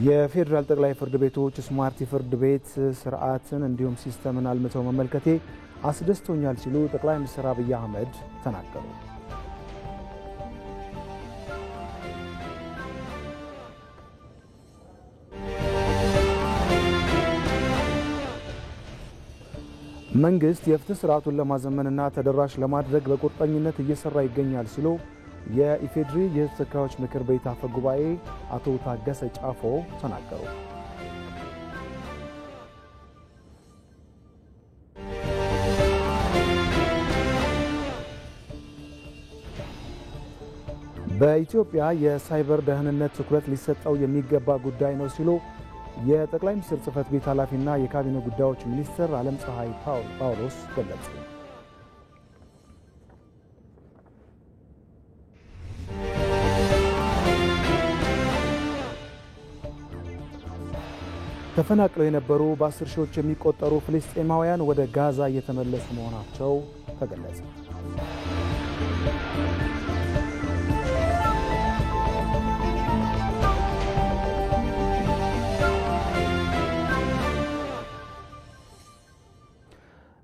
የፌደራል ጠቅላይ ፍርድ ቤቶች ስማርት ፍርድ ቤት ስርዓትን እንዲሁም ሲስተምን አልምተው መመልከቴ አስደስቶኛል ሲሉ ጠቅላይ ሚኒስትር አብይ አህመድ ተናገሩ። መንግስት የፍትህ ስርዓቱን ለማዘመንና ተደራሽ ለማድረግ በቁርጠኝነት እየሰራ ይገኛል ሲሉ የኢፌድሪ የህዝብ ተወካዮች ምክር ቤት አፈ ጉባኤ አቶ ታገሰ ጫፎ ተናገሩ። በኢትዮጵያ የሳይበር ደህንነት ትኩረት ሊሰጠው የሚገባ ጉዳይ ነው ሲሉ የጠቅላይ ሚኒስትር ጽህፈት ቤት ኃላፊና የካቢኔ ጉዳዮች ሚኒስትር ዓለም ፀሐይ ጳውሎስ ገለጹ። ተፈናቅለው የነበሩ በ10 ሺዎች የሚቆጠሩ ፍልስጤማውያን ወደ ጋዛ እየተመለሱ መሆናቸው ተገለጸ።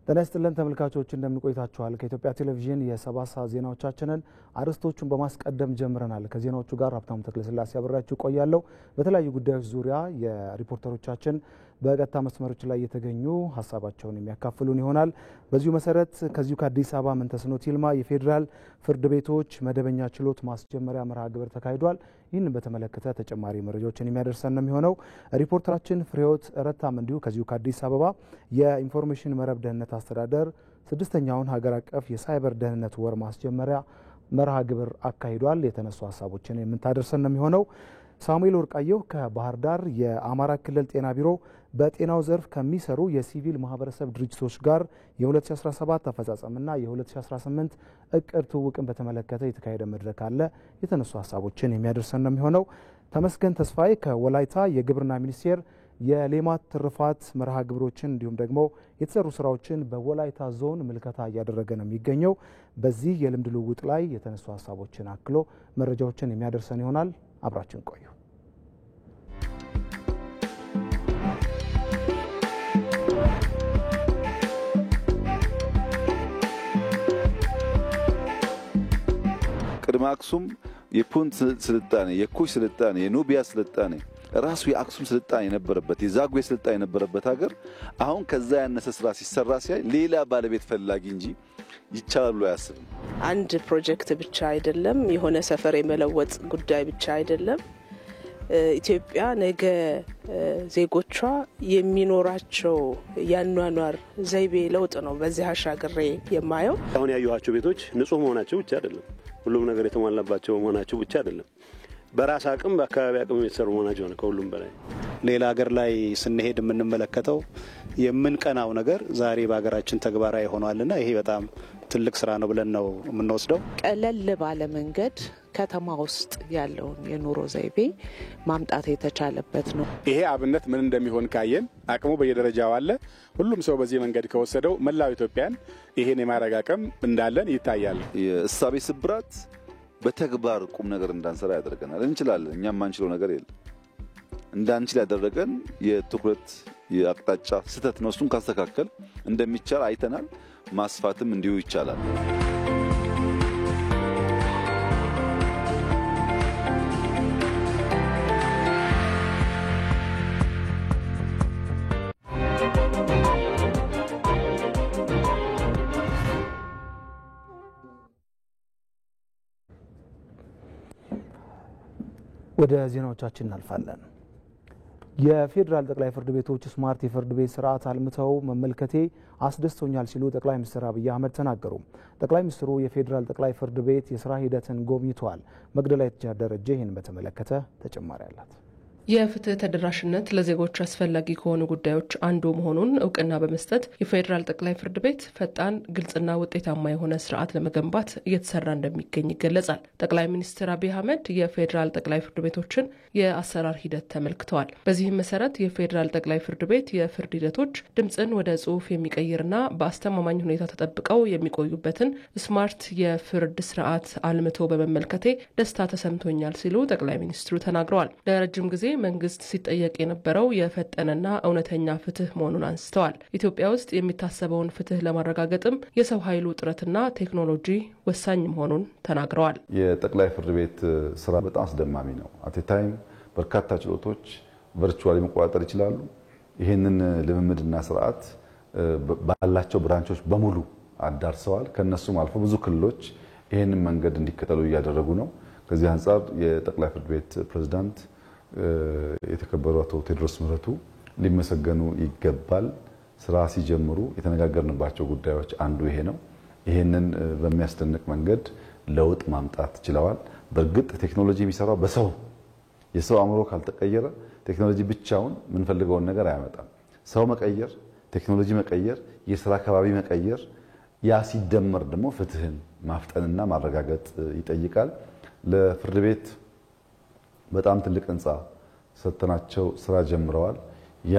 ጤና ይስጥልን ተመልካቾች እንደምን ቆይታችኋል? ከኢትዮጵያ ቴሌቪዥን የ7 ሰዓት ዜናዎቻችንን አርዕስቶቹን በማስቀደም ጀምረናል። ከዜናዎቹ ጋር ሀብታሙ ተክለስላሴ አብሬያችሁ ቆያለሁ። በተለያዩ ጉዳዮች ዙሪያ የሪፖርተሮቻችን በቀጥታ መስመሮች ላይ የተገኙ ሀሳባቸውን የሚያካፍሉን ይሆናል። በዚሁ መሰረት ከዚሁ ከአዲስ አበባ መንተስኖት ይልማ የፌዴራል ፍርድ ቤቶች መደበኛ ችሎት ማስጀመሪያ መርሃ ግብር ተካሂዷል። ይህንን በተመለከተ ተጨማሪ መረጃዎችን የሚያደርሰን ነው የሚሆነው። ሪፖርተራችን ፍሬህይወት ረታም እንዲሁ ከዚሁ ከአዲስ አበባ የኢንፎርሜሽን መረብ ደህንነት አስተዳደር 6ኛውን ሀገር አቀፍ የሳይበር ደህንነት ወር ማስጀመሪያ መርሃ ግብር አካሂዷል። የተነሱ ሀሳቦችን የምታደርሰን ነው የሚሆነው። ሳሙኤል ወርቃየሁ ከባህር ዳር የአማራ ክልል ጤና ቢሮ በጤናው ዘርፍ ከሚሰሩ የሲቪል ማህበረሰብ ድርጅቶች ጋር የ2017 አፈጻጸምና የ2018 እቅድ ትውውቅን በተመለከተ የተካሄደ መድረክ አለ። የተነሱ ሀሳቦችን የሚያደርሰን ነው የሚሆነው። ተመስገን ተስፋዬ ከወላይታ የግብርና ሚኒስቴር የሌማት ትሩፋት መርሃ ግብሮችን እንዲሁም ደግሞ የተሰሩ ስራዎችን በወላይታ ዞን ምልከታ እያደረገ ነው የሚገኘው። በዚህ የልምድ ልውውጥ ላይ የተነሱ ሀሳቦችን አክሎ መረጃዎችን የሚያደርሰን ይሆናል። አብራችን ቆዩ። ቅድመ አክሱም የፑንት ስልጣኔ፣ የኩሽ ስልጣኔ፣ የኑቢያ ስልጣኔ ራሱ የአክሱም ስልጣኔ የነበረበት የዛጉዌ ስልጣኔ የነበረበት ሀገር አሁን ከዛ ያነሰ ስራ ሲሰራ ሲያይ ሌላ ባለቤት ፈላጊ እንጂ ይቻላል ብሎ አያስብም። አንድ ፕሮጀክት ብቻ አይደለም፣ የሆነ ሰፈር የመለወጥ ጉዳይ ብቻ አይደለም። ኢትዮጵያ ነገ ዜጎቿ የሚኖራቸው ያኗኗር ዘይቤ ለውጥ ነው በዚህ አሻግሬ የማየው። አሁን ያዩዋቸው ቤቶች ንጹህ መሆናቸው ብቻ አይደለም፣ ሁሉም ነገር የተሟላባቸው መሆናቸው ብቻ አይደለም፣ በራስ አቅም በአካባቢ አቅም የተሰሩ መሆናቸው ነው። ከሁሉም በላይ ሌላ ሀገር ላይ ስንሄድ የምንመለከተው የምንቀናው ነገር ዛሬ በሀገራችን ተግባራዊ ሆኗልና ይሄ በጣም ትልቅ ስራ ነው ብለን ነው የምንወስደው። ቀለል ባለ መንገድ ከተማ ውስጥ ያለውን የኑሮ ዘይቤ ማምጣት የተቻለበት ነው። ይሄ አብነት ምን እንደሚሆን ካየን አቅሙ በየደረጃው አለ። ሁሉም ሰው በዚህ መንገድ ከወሰደው መላው ኢትዮጵያን ይሄን የማድረግ አቅም እንዳለን ይታያል። የእሳቤ ስብራት በተግባር ቁም ነገር እንዳንሰራ ያደርገናል። እንችላለን፣ እኛም ማንችለው ነገር የለም። እንዳንችል ያደረገን የትኩረት የአቅጣጫ ስህተት ነው። እሱን ካስተካከል እንደሚቻል አይተናል። ማስፋትም እንዲሁ ይቻላል። ወደ ዜናዎቻችን እናልፋለን። የፌዴራል ጠቅላይ ፍርድ ቤቶች ስማርት የፍርድ ቤት ስርዓት አልምተው መመልከቴ አስደስቶኛል ሲሉ ጠቅላይ ሚኒስትር አብይ አህመድ ተናገሩ። ጠቅላይ ሚኒስትሩ የፌዴራል ጠቅላይ ፍርድ ቤት የስራ ሂደትን ጎብኝተዋል። መግደላዊት ደረጀ ይህን በተመለከተ ተጨማሪ አላት። የፍትህ ተደራሽነት ለዜጎች አስፈላጊ ከሆኑ ጉዳዮች አንዱ መሆኑን እውቅና በመስጠት የፌዴራል ጠቅላይ ፍርድ ቤት ፈጣን፣ ግልጽና ውጤታማ የሆነ ስርዓት ለመገንባት እየተሰራ እንደሚገኝ ይገለጻል። ጠቅላይ ሚኒስትር አብይ አህመድ የፌዴራል ጠቅላይ ፍርድ ቤቶችን የአሰራር ሂደት ተመልክተዋል። በዚህም መሰረት የፌዴራል ጠቅላይ ፍርድ ቤት የፍርድ ሂደቶች ድምፅን ወደ ጽሁፍ የሚቀይርና በአስተማማኝ ሁኔታ ተጠብቀው የሚቆዩበትን ስማርት የፍርድ ስርዓት አልምቶ በመመልከቴ ደስታ ተሰምቶኛል ሲሉ ጠቅላይ ሚኒስትሩ ተናግረዋል። ለረጅም ጊዜ መንግስት ሲጠየቅ የነበረው የፈጠነና እውነተኛ ፍትህ መሆኑን አንስተዋል። ኢትዮጵያ ውስጥ የሚታሰበውን ፍትህ ለማረጋገጥም የሰው ኃይሉ ጥረትና ቴክኖሎጂ ወሳኝ መሆኑን ተናግረዋል። የጠቅላይ ፍርድ ቤት ስራ በጣም አስደማሚ ነው። አቴታይም በርካታ ችሎቶች ቨርቹዋሊ መቆጣጠር ይችላሉ። ይህንን ልምምድና ስርዓት ባላቸው ብራንቾች በሙሉ አዳርሰዋል። ከነሱም አልፎ ብዙ ክልሎች ይህንን መንገድ እንዲከተሉ እያደረጉ ነው። ከዚህ አንጻር የጠቅላይ ፍርድ ቤት ፕሬዝዳንት የተከበሩ አቶ ቴዎድሮስ ምህረቱ ሊመሰገኑ ይገባል። ስራ ሲጀምሩ የተነጋገርንባቸው ጉዳዮች አንዱ ይሄ ነው። ይሄንን በሚያስደንቅ መንገድ ለውጥ ማምጣት ችለዋል። በእርግጥ ቴክኖሎጂ የሚሰራው በሰው የሰው አእምሮ ካልተቀየረ ቴክኖሎጂ ብቻውን የምንፈልገውን ነገር አያመጣም። ሰው መቀየር፣ ቴክኖሎጂ መቀየር፣ የስራ አካባቢ መቀየር፣ ያ ሲደመር ደግሞ ፍትህን ማፍጠንና ማረጋገጥ ይጠይቃል። ለፍርድ ቤት በጣም ትልቅ ህንፃ ሰጥተናቸው ስራ ጀምረዋል። ያ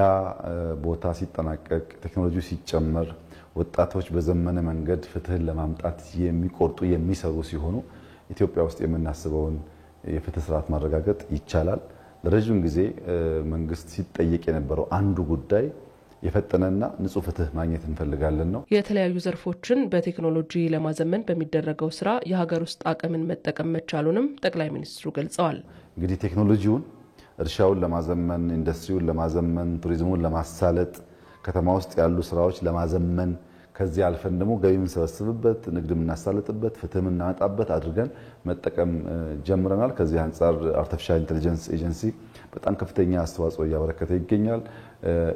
ቦታ ሲጠናቀቅ ቴክኖሎጂው ሲጨመር ወጣቶች በዘመነ መንገድ ፍትህን ለማምጣት የሚቆርጡ የሚሰሩ ሲሆኑ ኢትዮጵያ ውስጥ የምናስበውን የፍትህ ስርዓት ማረጋገጥ ይቻላል። ለረጅም ጊዜ መንግስት ሲጠየቅ የነበረው አንዱ ጉዳይ የፈጠነና ንጹህ ፍትህ ማግኘት እንፈልጋለን ነው። የተለያዩ ዘርፎችን በቴክኖሎጂ ለማዘመን በሚደረገው ስራ የሀገር ውስጥ አቅምን መጠቀም መቻሉንም ጠቅላይ ሚኒስትሩ ገልጸዋል። እንግዲህ ቴክኖሎጂውን እርሻውን ለማዘመን፣ ኢንዱስትሪውን ለማዘመን፣ ቱሪዝሙን ለማሳለጥ፣ ከተማ ውስጥ ያሉ ስራዎች ለማዘመን ከዚህ አልፈን ደግሞ ገቢ የምንሰበስብበት፣ ንግድ የምናሳልጥበት፣ ፍትህ የምናመጣበት አድርገን መጠቀም ጀምረናል። ከዚህ አንጻር አርቲፊሻል ኢንተለጀንስ ኤጀንሲ በጣም ከፍተኛ አስተዋጽኦ እያበረከተ ይገኛል።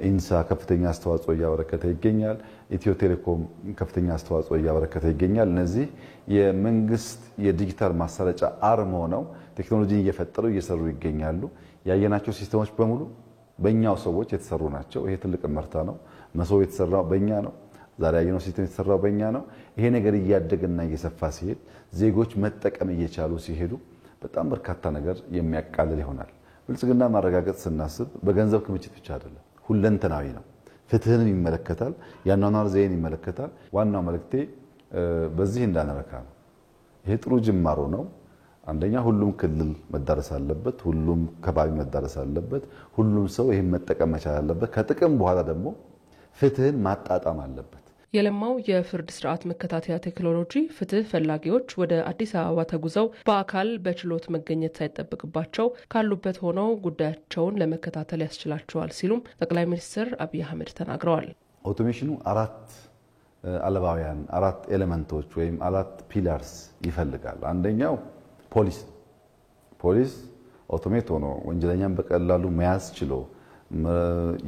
ኢንሳ ከፍተኛ አስተዋጽኦ እያበረከተ ይገኛል። ኢትዮ ቴሌኮም ከፍተኛ አስተዋጽኦ እያበረከተ ይገኛል። እነዚህ የመንግስት የዲጂታል ማሳለጫ አርም ሆነው ቴክኖሎጂን እየፈጠሩ እየሰሩ ይገኛሉ። ያየናቸው ሲስተሞች በሙሉ በእኛው ሰዎች የተሰሩ ናቸው። ይሄ ትልቅ ምርታ ነው። መሶብ የተሰራው በእኛ ነው። ዛሬ ያየነው ሲስተም የተሰራው በእኛ ነው። ይሄ ነገር እያደገና እየሰፋ ሲሄድ ዜጎች መጠቀም እየቻሉ ሲሄዱ በጣም በርካታ ነገር የሚያቃልል ይሆናል። ብልጽግና ማረጋገጥ ስናስብ በገንዘብ ክምችት ብቻ አይደለም፣ ሁለንተናዊ ነው። ፍትህንም ይመለከታል፣ የአኗኗር ዘይቤን ይመለከታል። ዋናው መልእክቴ በዚህ እንዳንረካ ነው። ይሄ ጥሩ ጅማሮ ነው። አንደኛ ሁሉም ክልል መዳረስ አለበት፣ ሁሉም ከባቢ መዳረስ አለበት፣ ሁሉም ሰው ይሄን መጠቀም መቻል አለበት። ከጥቅም በኋላ ደግሞ ፍትህን ማጣጣም አለበት። የለማው የፍርድ ስርዓት መከታተያ ቴክኖሎጂ ፍትህ ፈላጊዎች ወደ አዲስ አበባ ተጉዘው በአካል በችሎት መገኘት ሳይጠበቅባቸው ካሉበት ሆነው ጉዳያቸውን ለመከታተል ያስችላቸዋል ሲሉም ጠቅላይ ሚኒስትር አብይ አህመድ ተናግረዋል። አውቶሜሽኑ አራት ኤሌመንቶች ወይም 4 ፒላርስ ይፈልጋል። አንደኛው ፖሊስ አውቶሜት ሆኖ ወንጀለኛን በቀላሉ መያዝ ችሎ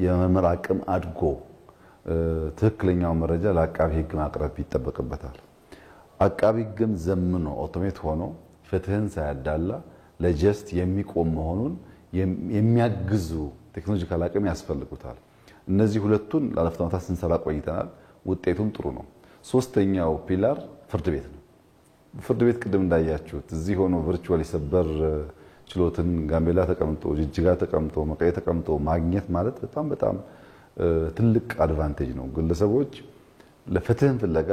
የመመርመር አቅም አድጎ ትክክለኛው መረጃ ለአቃቢ ህግ ማቅረብ ይጠበቅበታል። አቃቢ ህግም ዘምኖ አውቶሜት ሆኖ ፍትህን ሳያዳላ ለጀስት የሚቆም መሆኑን የሚያግዙ ቴክኖሎጂካል አቅም ያስፈልጉታል። እነዚህ ሁለቱን ላለፉት ዓመታት ስንሰራ ቆይተናል። ውጤቱም ጥሩ ነው። ሶስተኛው ፒላር ፍርድ ቤት ነው። ፍርድ ቤት ቅድም እንዳያችሁት እዚህ ሆኖ ቨርቹዋሊ ሰበር ችሎትን ጋምቤላ ተቀምጦ፣ ጅጅጋ ተቀምጦ፣ መቀሌ ተቀምጦ ማግኘት ማለት በጣም ትልቅ አድቫንቴጅ ነው። ግለሰቦች ለፍትህን ፍለጋ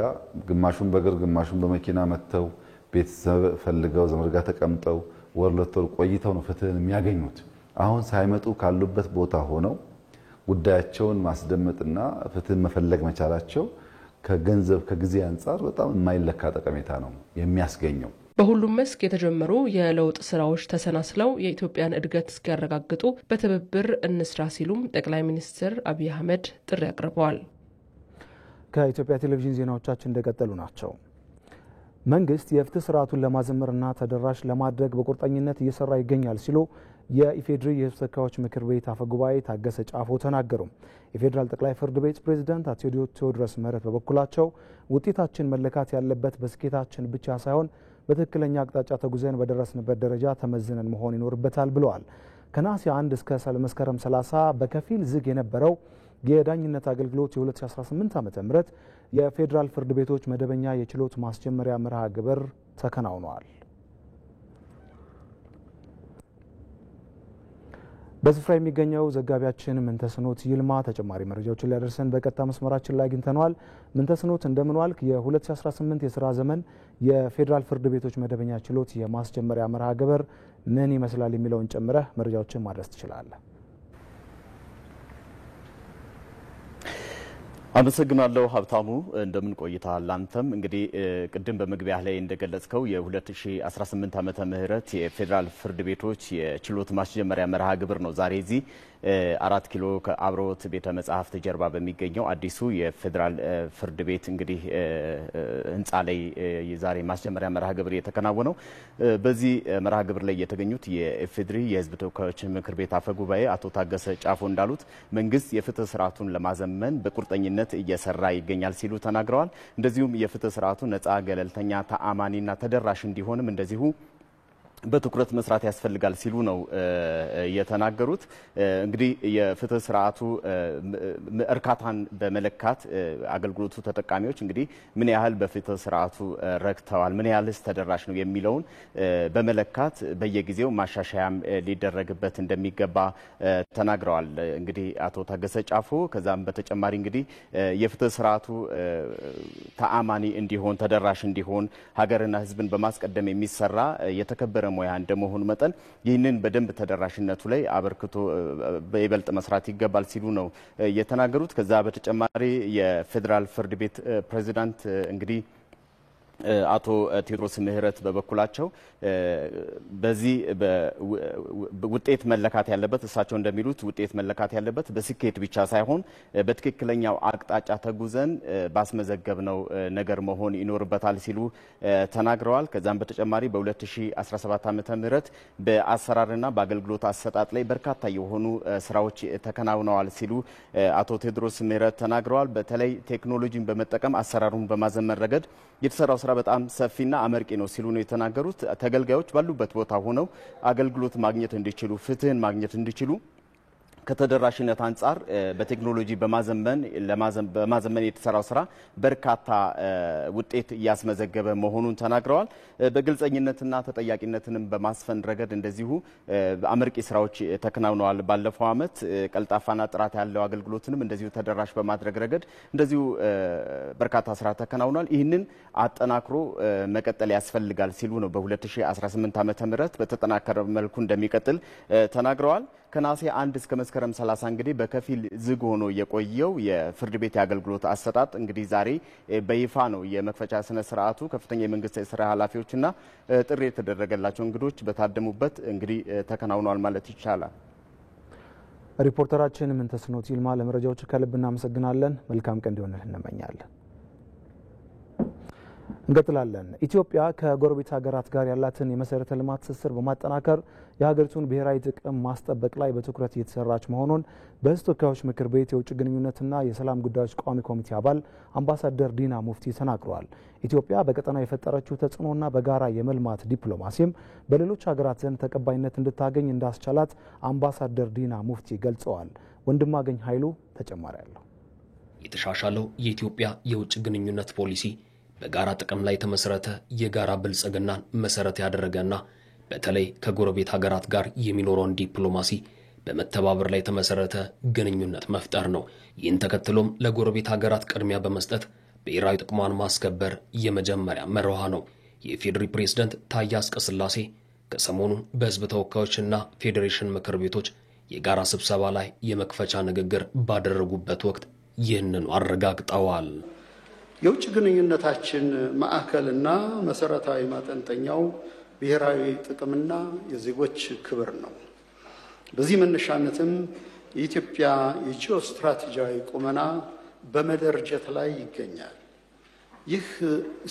ግማሹን በእግር ግማሹን በመኪና መጥተው ቤተሰብ ፈልገው ዘመድ ጋር ተቀምጠው ወር ሁለት ወር ቆይተው ነው ፍትህን የሚያገኙት። አሁን ሳይመጡ ካሉበት ቦታ ሆነው ጉዳያቸውን ማስደመጥና ፍትህን መፈለግ መቻላቸው ከገንዘብ ከጊዜ አንጻር በጣም የማይለካ ጠቀሜታ ነው የሚያስገኘው። በሁሉም መስክ የተጀመሩ የለውጥ ስራዎች ተሰናስለው የኢትዮጵያን እድገት እስኪያረጋግጡ በትብብር እንስራ ሲሉም ጠቅላይ ሚኒስትር አብይ አህመድ ጥሪ አቅርበዋል። ከኢትዮጵያ ቴሌቪዥን ዜናዎቻችን እንደቀጠሉ ናቸው። መንግስት የፍትህ ስርዓቱን ለማዘመርና ተደራሽ ለማድረግ በቁርጠኝነት እየሰራ ይገኛል ሲሉ የኢፌዴሪ የሕዝብ ተወካዮች ምክር ቤት አፈጉባኤ ታገሰ ጫፎ ተናገሩ። የፌዴራል ጠቅላይ ፍርድ ቤት ፕሬዝዳንት አቶ ቴዎድሮስ ምህረት በበኩላቸው ውጤታችን መለካት ያለበት በስኬታችን ብቻ ሳይሆን በትክክለኛ አቅጣጫ ተጉዘን በደረስንበት ደረጃ ተመዝነን መሆን ይኖርበታል ብለዋል። ከነሐሴ 1 እስከ መስከረም 30 በከፊል ዝግ የነበረው የዳኝነት አገልግሎት የ2018 ዓ.ም የፌዴራል ፍርድ ቤቶች መደበኛ የችሎት ማስጀመሪያ መርሃ ግብር ተከናውኗል። በስፍራ የሚገኘው ዘጋቢያችን ምንተስኖት ይልማ ተጨማሪ መረጃዎችን ሊያደርሰን በቀጥታ መስመራችን ላይ አግኝተነዋል። ምንተስኖት እንደምን ዋልክ? የ2018 የስራ ዘመን የፌዴራል ፍርድ ቤቶች መደበኛ ችሎት የማስጀመሪያ መርሃ ግብር ምን ይመስላል የሚለውን ጨምረህ መረጃዎችን ማድረስ ትችላለህ? አመሰግናለሁ ሀብታሙ። እንደምን ቆይተሃል? አንተም እንግዲህ ቅድም በመግቢያ ላይ እንደገለጽከው የ2018 ዓመተ ምህረት የፌዴራል ፍርድ ቤቶች የችሎት ማስጀመሪያ መርሃ ግብር ነው ዛሬ እዚህ 4 ኪሎ ከአብሮት ቤተ መጻሕፍት ጀርባ በሚገኘው አዲሱ የፌዴራል ፍርድ ቤት እንግዲህ ህንጻ ላይ የዛሬ ማስጀመሪያ መርሃ ግብር የተከናወነው። በዚህ መርሃ ግብር ላይ የተገኙት የኢፌዴሪ የህዝብ ተወካዮች ምክር ቤት አፈ ጉባኤ አቶ ታገሰ ጫፎ እንዳሉት መንግስት የፍትህ ስርዓቱን ለማዘመን በቁርጠኝነት እየሰራ ይገኛል ሲሉ ተናግረዋል። እንደዚሁም የፍትህ ስርዓቱ ነጻ፣ ገለልተኛ፣ ተአማኒና ተደራሽ እንዲሆንም እንደዚሁ በትኩረት መስራት ያስፈልጋል ሲሉ ነው የተናገሩት። እንግዲህ የፍትህ ስርዓቱ እርካታን በመለካት አገልግሎቱ ተጠቃሚዎች እንግዲህ ምን ያህል በፍትህ ስርዓቱ ረክተዋል፣ ምን ያህልስ ተደራሽ ነው የሚለውን በመለካት በየጊዜው ማሻሻያም ሊደረግበት እንደሚገባ ተናግረዋል። እንግዲህ አቶ ታገሰ ጫፎ ከዛም በተጨማሪ እንግዲህ የፍትህ ስርዓቱ ተአማኒ እንዲሆን፣ ተደራሽ እንዲሆን ሀገርና ህዝብን በማስቀደም የሚሰራ የተከበረ ሙያ እንደመሆኑ መጠን ይህንን በደንብ ተደራሽነቱ ላይ አበርክቶ በይበልጥ መስራት ይገባል ሲሉ ነው የተናገሩት። ከዛ በተጨማሪ የፌዴራል ፍርድ ቤት ፕሬዝዳንት እንግዲህ አቶ ቴዎድሮስ ምህረት በበኩላቸው በዚህ ውጤት መለካት ያለበት እሳቸው እንደሚሉት ውጤት መለካት ያለበት በስኬት ብቻ ሳይሆን በትክክለኛው አቅጣጫ ተጉዘን ባስመዘገብነው ነገር መሆን ይኖርበታል ሲሉ ተናግረዋል። ከዛም በተጨማሪ በ2017 ዓመተ ምህረት በአሰራርና በአገልግሎት አሰጣጥ ላይ በርካታ የሆኑ ስራዎች ተከናውነዋል ሲሉ አቶ ቴዎድሮስ ምህረት ተናግረዋል። በተለይ ቴክኖሎጂን በመጠቀም አሰራሩን በማዘመን ረገድ የተሰራው ስራ በጣም ሰፊና አመርቂ ነው ሲሉ ነው የተናገሩት። ተገልጋዮች ባሉበት ቦታ ሆነው አገልግሎት ማግኘት እንዲችሉ፣ ፍትህን ማግኘት እንዲችሉ ከተደራሽነት አንጻር በቴክኖሎጂ በማዘመን የተሰራው ስራ በርካታ ውጤት እያስመዘገበ መሆኑን ተናግረዋል። በግልጸኝነትና ተጠያቂነትንም በማስፈን ረገድ እንደዚሁ አመርቂ ስራዎች ተከናውነዋል። ባለፈው ዓመት ቀልጣፋና ጥራት ያለው አገልግሎትንም እንደዚሁ ተደራሽ በማድረግ ረገድ እንደዚሁ በርካታ ስራ ተከናውኗል። ይህንን አጠናክሮ መቀጠል ያስፈልጋል ሲሉ ነው በ2018 ዓመተ ምህረት በተጠናከረ መልኩ እንደሚቀጥል ተናግረዋል። ከነሐሴ 1 እስከ መስከረም 30 እንግዲህ በከፊል ዝግ ሆኖ የቆየው የፍርድ ቤት የአገልግሎት አሰጣጥ እንግዲህ ዛሬ በይፋ ነው የመክፈቻ ስነ ስርዓቱ ከፍተኛ የመንግስት የስራ ኃላፊዎችና ጥሪ የተደረገላቸው እንግዶች በታደሙበት እንግዲህ ተከናውኗል ማለት ይቻላል። ሪፖርተራችን ምንተስኖት ይልማ ለመረጃዎች ከልብ እናመሰግናለን። መልካም ቀን እንዲሆንልህ እንመኛለን። እንቀጥላለን። ኢትዮጵያ ከጎረቤት ሀገራት ጋር ያላትን የመሰረተ ልማት ትስስር በማጠናከር የሀገሪቱን ብሔራዊ ጥቅም ማስጠበቅ ላይ በትኩረት እየተሰራች መሆኑን በሕዝብ ተወካዮች ምክር ቤት የውጭ ግንኙነትና የሰላም ጉዳዮች ቋሚ ኮሚቴ አባል አምባሳደር ዲና ሙፍቲ ተናግረዋል። ኢትዮጵያ በቀጠናው የፈጠረችው ተጽዕኖና በጋራ የመልማት ዲፕሎማሲም በሌሎች ሀገራት ዘንድ ተቀባይነት እንድታገኝ እንዳስቻላት አምባሳደር ዲና ሙፍቲ ገልጸዋል። ወንድማገኝ ኃይሉ ተጨማሪ አለው። የተሻሻለው የኢትዮጵያ የውጭ ግንኙነት ፖሊሲ በጋራ ጥቅም ላይ የተመሰረተ የጋራ ብልጽግናን መሰረት ያደረገና በተለይ ከጎረቤት ሀገራት ጋር የሚኖረውን ዲፕሎማሲ በመተባበር ላይ የተመሰረተ ግንኙነት መፍጠር ነው። ይህን ተከትሎም ለጎረቤት ሀገራት ቅድሚያ በመስጠት ብሔራዊ ጥቅሟን ማስከበር የመጀመሪያ መርሃ ነው። የፌዴሪ ፕሬዝዳንት ታዬ አጽቀሥላሴ ከሰሞኑ በሕዝብ ተወካዮችና ፌዴሬሽን ምክር ቤቶች የጋራ ስብሰባ ላይ የመክፈቻ ንግግር ባደረጉበት ወቅት ይህንኑ አረጋግጠዋል። የውጭ ግንኙነታችን ማዕከልና መሰረታዊ ማጠንጠኛው ብሔራዊ ጥቅምና የዜጎች ክብር ነው። በዚህ መነሻነትም የኢትዮጵያ የጂኦ ስትራቴጂያዊ ቁመና በመደርጀት ላይ ይገኛል። ይህ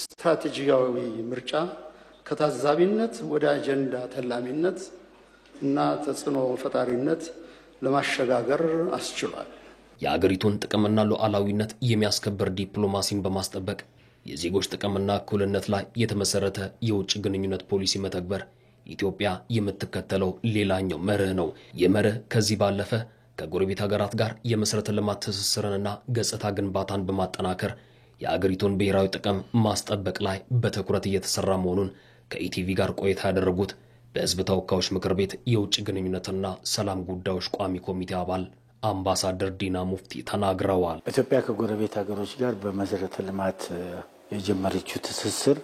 ስትራቴጂያዊ ምርጫ ከታዛቢነት ወደ አጀንዳ ተላሚነት እና ተጽዕኖ ፈጣሪነት ለማሸጋገር አስችሏል። የአገሪቱን ጥቅምና ሉዓላዊነት የሚያስከብር ዲፕሎማሲን በማስጠበቅ የዜጎች ጥቅምና እኩልነት ላይ የተመሰረተ የውጭ ግንኙነት ፖሊሲ መተግበር ኢትዮጵያ የምትከተለው ሌላኛው መርህ ነው። የመርህ ከዚህ ባለፈ ከጎረቤት ሀገራት ጋር የመሰረተ ልማት ትስስርንና ገጽታ ግንባታን በማጠናከር የአገሪቱን ብሔራዊ ጥቅም ማስጠበቅ ላይ በትኩረት እየተሰራ መሆኑን ከኢቲቪ ጋር ቆይታ ያደረጉት በሕዝብ ተወካዮች ምክር ቤት የውጭ ግንኙነትና ሰላም ጉዳዮች ቋሚ ኮሚቴ አባል አምባሳደር ዲና ሙፍቲ ተናግረዋል። ኢትዮጵያ ከጎረቤት ሀገሮች ጋር በመሰረተ ልማት የጀመረችው ትስስር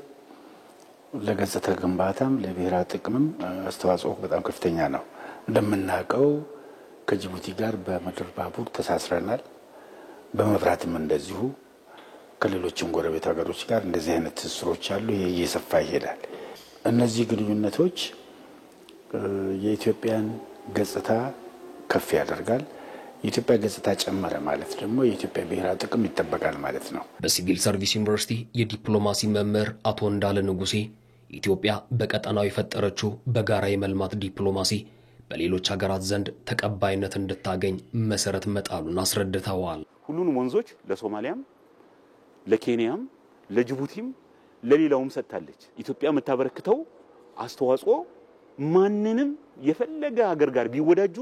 ለገጽታ ግንባታም ለብሔራዊ ጥቅምም አስተዋጽኦ በጣም ከፍተኛ ነው። እንደምናውቀው ከጅቡቲ ጋር በምድር ባቡር ተሳስረናል። በመብራትም እንደዚሁ ከሌሎችም ጎረቤት ሀገሮች ጋር እንደዚህ አይነት ትስስሮች አሉ። ይሄ እየሰፋ ይሄዳል። እነዚህ ግንኙነቶች የኢትዮጵያን ገጽታ ከፍ ያደርጋል። የኢትዮጵያ ገጽታ ጨመረ ማለት ደግሞ የኢትዮጵያ ብሔራዊ ጥቅም ይጠበቃል ማለት ነው። በሲቪል ሰርቪስ ዩኒቨርሲቲ የዲፕሎማሲ መምህር አቶ እንዳለ ንጉሴ ኢትዮጵያ በቀጠናው የፈጠረችው በጋራ የመልማት ዲፕሎማሲ በሌሎች ሀገራት ዘንድ ተቀባይነት እንድታገኝ መሰረት መጣሉን አስረድተዋል። ሁሉንም ወንዞች ለሶማሊያም፣ ለኬንያም፣ ለጅቡቲም ለሌላውም ሰጥታለች። ኢትዮጵያ የምታበረክተው አስተዋጽኦ ማንንም የፈለገ ሀገር ጋር ቢወዳጁ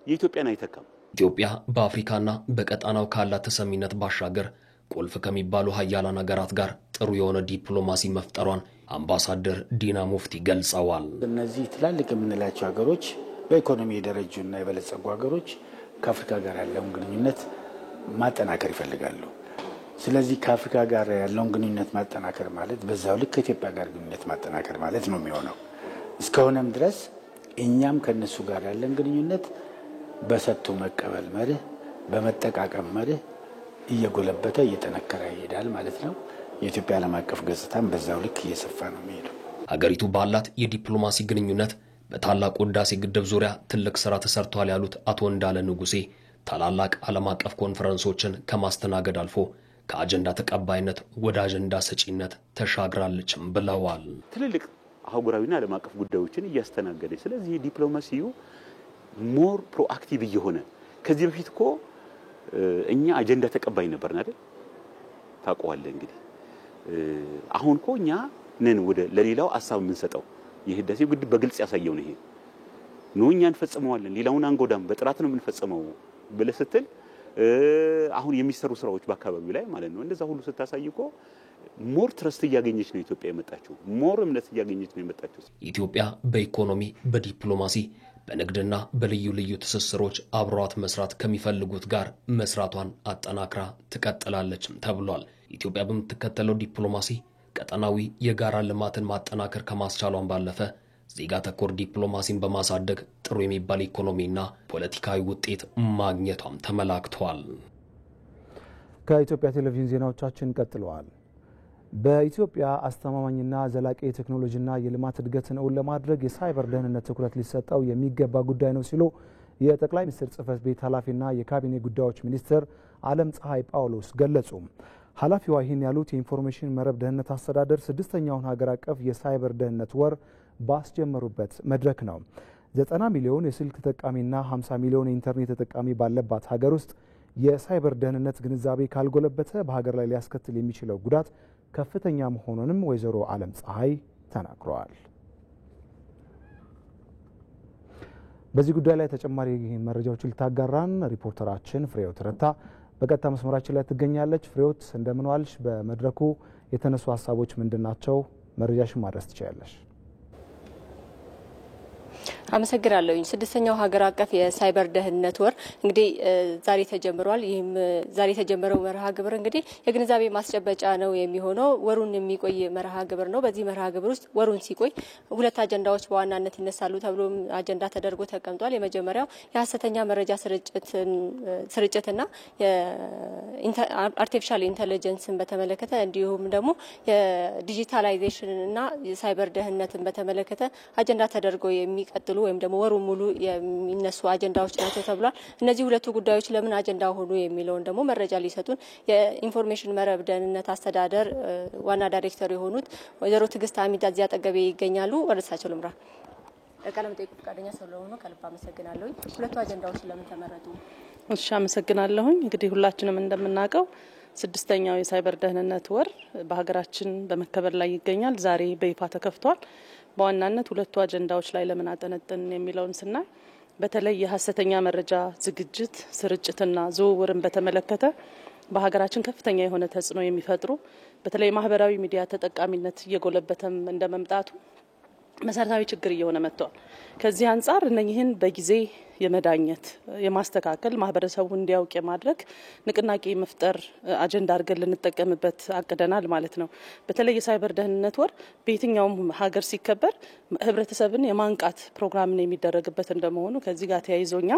የኢትዮጵያን አይተካም። ኢትዮጵያ በአፍሪካና በቀጣናው ካላት ተሰሚነት ባሻገር ቁልፍ ከሚባሉ ሀያላን ሀገራት ጋር ጥሩ የሆነ ዲፕሎማሲ መፍጠሯን አምባሳደር ዲና ሙፍቲ ገልጸዋል። እነዚህ ትላልቅ የምንላቸው ሀገሮች በኢኮኖሚ የደረጁና የበለጸጉ ሀገሮች ከአፍሪካ ጋር ያለውን ግንኙነት ማጠናከር ይፈልጋሉ። ስለዚህ ከአፍሪካ ጋር ያለውን ግንኙነት ማጠናከር ማለት በዛው ልክ ከኢትዮጵያ ጋር ግንኙነት ማጠናከር ማለት ነው የሚሆነው። እስከሆነም ድረስ እኛም ከነሱ ጋር ያለን ግንኙነት በሰጥቶ መቀበል መርህ፣ በመጠቃቀም መርህ እየጎለበተ እየጠነከረ ይሄዳል ማለት ነው። የኢትዮጵያ ዓለም አቀፍ ገጽታም በዛው ልክ እየሰፋ ነው የሚሄደው። ሀገሪቱ ባላት የዲፕሎማሲ ግንኙነት በታላቁ ህዳሴ ግድብ ዙሪያ ትልቅ ስራ ተሰርቷል ያሉት አቶ እንዳለ ንጉሴ ታላላቅ ዓለም አቀፍ ኮንፈረንሶችን ከማስተናገድ አልፎ ከአጀንዳ ተቀባይነት ወደ አጀንዳ ሰጪነት ተሻግራለችም ብለዋል። ትልልቅ አህጉራዊና ዓለም አቀፍ ጉዳዮችን እያስተናገደ ስለዚህ ዲፕሎማሲው ሞር ፕሮአክቲቭ እየሆነ ከዚህ በፊት እኮ እኛ አጀንዳ ተቀባይ ነበርን አይደል? ታውቀዋለህ እንግዲህ አሁን እኮ እኛ ነን ወደ ለሌላው ሐሳብ የምንሰጠው። የህዳሴው ግድብ በግልጽ ያሳየው ነው። ይሄ ነው እኛ እንፈጽመዋለን፣ ሌላውን አንጎዳም፣ በጥራት ነው የምንፈጽመው ብለህ ስትል አሁን የሚሰሩ ስራዎች በአካባቢው ላይ ማለት ነው እንደዛ ሁሉ ስታሳይ እኮ ሞር ትረስት እያገኘች ነው ኢትዮጵያ የመጣችው፣ ሞር እምነት እያገኘች ነው የመጣችው። ኢትዮጵያ በኢኮኖሚ በዲፕሎማሲ በንግድና በልዩ ልዩ ትስስሮች አብሯት መስራት ከሚፈልጉት ጋር መስራቷን አጠናክራ ትቀጥላለችም ተብሏል። ኢትዮጵያ በምትከተለው ዲፕሎማሲ ቀጠናዊ የጋራ ልማትን ማጠናከር ከማስቻሏን ባለፈ ዜጋ ተኮር ዲፕሎማሲን በማሳደግ ጥሩ የሚባል ኢኮኖሚና ፖለቲካዊ ውጤት ማግኘቷም ተመላክቷል። ከኢትዮጵያ ቴሌቪዥን ዜናዎቻችን ቀጥለዋል። በኢትዮጵያ አስተማማኝና ዘላቂ የቴክኖሎጂና የልማት እድገትን እውን ለማድረግ የሳይበር ደህንነት ትኩረት ሊሰጠው የሚገባ ጉዳይ ነው ሲሉ የጠቅላይ ሚኒስትር ጽሕፈት ቤት ኃላፊና የካቢኔ ጉዳዮች ሚኒስትር አለም ፀሐይ ጳውሎስ ገለጹ። ኃላፊዋ ይህን ያሉት የኢንፎርሜሽን መረብ ደህንነት አስተዳደር 6ኛውን ሀገር አቀፍ የሳይበር ደህንነት ወር ባስጀመሩበት መድረክ ነው። 90 ሚሊዮን የስልክ ተጠቃሚና 50 ሚሊዮን የኢንተርኔት ተጠቃሚ ባለባት ሀገር ውስጥ የሳይበር ደህንነት ግንዛቤ ካልጎለበተ በሀገር ላይ ሊያስከትል የሚችለው ጉዳት ከፍተኛ መሆኑንም ወይዘሮ አለም ፀሐይ ተናግረዋል። በዚህ ጉዳይ ላይ ተጨማሪ መረጃዎችን ልታጋራን ሪፖርተራችን ፍሬህይወት ረታ በቀጥታ መስመራችን ላይ ትገኛለች። ፍሬህይወት እንደምን ዋልሽ? በመድረኩ የተነሱ ሀሳቦች ምንድናቸው? መረጃሽን ማድረስ ትችያለሽ? አመሰግናለሁኝ። 6ኛው ሀገር አቀፍ የሳይበር ደህንነት ወር እንግዲህ ዛሬ ተጀምሯል። ይህም ዛሬ የተጀመረው መርሃ ግብር እንግዲህ የግንዛቤ ማስጨበጫ ነው የሚሆነው። ወሩን የሚቆይ መርሃ ግብር ነው። በዚህ መርሃ ግብር ውስጥ ወሩን ሲቆይ ሁለት አጀንዳዎች በዋናነት ይነሳሉ ተብሎ አጀንዳ ተደርጎ ተቀምጧል። የመጀመሪያው የሀሰተኛ መረጃ ስርጭትና የአርቲፊሻል ኢንተለጀንስን በተመለከተ እንዲሁም ደግሞ የዲጂታላይዜሽንና የሳይበር ደህንነትን በተመለከተ አጀንዳ ተደርጎ የሚቀጥሉ ወይም ደግሞ ወሩ ሙሉ የሚነሱ አጀንዳዎች ናቸው ተብሏል። እነዚህ ሁለቱ ጉዳዮች ለምን አጀንዳ ሆኑ የሚለውን ደግሞ መረጃ ሊሰጡን የኢንፎርሜሽን መረብ ደህንነት አስተዳደር ዋና ዳይሬክተር የሆኑት ወይዘሮ ትዕግስት አሚዳ እዚያ አጠገቤ ይገኛሉ። ወደ እሳቸው ልምራ። ቃለ መጠይቁ ፈቃደኛ ስለሆኑ ከልብ አመሰግናለሁ። ሁለቱ አጀንዳዎች ለምን ተመረጡ? እሺ፣ አመሰግናለሁኝ። እንግዲህ ሁላችንም እንደምናውቀው 6ኛው የሳይበር ደህንነት ወር በሀገራችን በመከበር ላይ ይገኛል። ዛሬ በይፋ ተከፍቷል። በዋናነት ሁለቱ አጀንዳዎች ላይ ለምን አጠነጥን የሚለውን ስናይ በተለይ የሀሰተኛ መረጃ ዝግጅት ስርጭትና ዝውውርን በተመለከተ በሀገራችን ከፍተኛ የሆነ ተጽዕኖ የሚፈጥሩ በተለይ ማህበራዊ ሚዲያ ተጠቃሚነት እየጎለበተም እንደመምጣቱ መሰረታዊ ችግር እየሆነ መጥቷል። ከዚህ አንጻር እነኚህን በጊዜ የመዳኘት የማስተካከል ማህበረሰቡ እንዲያውቅ የማድረግ ንቅናቄ መፍጠር አጀንዳ አድርገን ልንጠቀምበት አቅደናል ማለት ነው። በተለይ የሳይበር ደህንነት ወር በየትኛውም ሀገር ሲከበር ህብረተሰብን የማንቃት ፕሮግራምን የሚደረግበት እንደመሆኑ ከዚህ ጋር ተያይዞኛ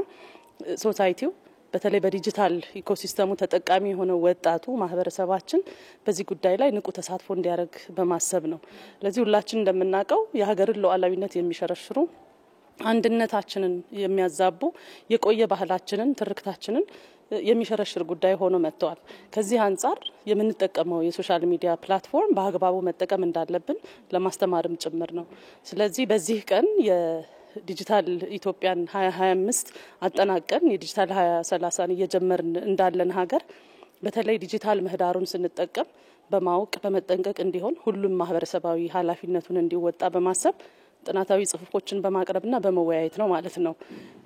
ሶሳይቲው በተለይ በዲጂታል ኢኮሲስተሙ ተጠቃሚ የሆነ ወጣቱ ማህበረሰባችን በዚህ ጉዳይ ላይ ንቁ ተሳትፎ እንዲያደርግ በማሰብ ነው። ለዚህ ሁላችን እንደምናውቀው የሀገርን ሉዓላዊነት የሚሸረሽሩ አንድነታችንን የሚያዛቡ የቆየ ባህላችንን ትርክታችንን የሚሸረሽር ጉዳይ ሆኖ መጥቷል። ከዚህ አንጻር የምንጠቀመው የሶሻል ሚዲያ ፕላትፎርም በአግባቡ መጠቀም እንዳለብን ለማስተማርም ጭምር ነው። ስለዚህ በዚህ ቀን ዲጂታል ኢትዮጵያን 2025 አጠናቀን የዲጂታል 2030 እየጀመርን እንዳለን ሀገር በተለይ ዲጂታል ምህዳሩን ስንጠቀም በማወቅ በመጠንቀቅ እንዲሆን ሁሉም ማህበረሰባዊ ኃላፊነቱን እንዲወጣ በማሰብ ጥናታዊ ጽሁፎችን በማቅረብና በመወያየት ነው ማለት ነው።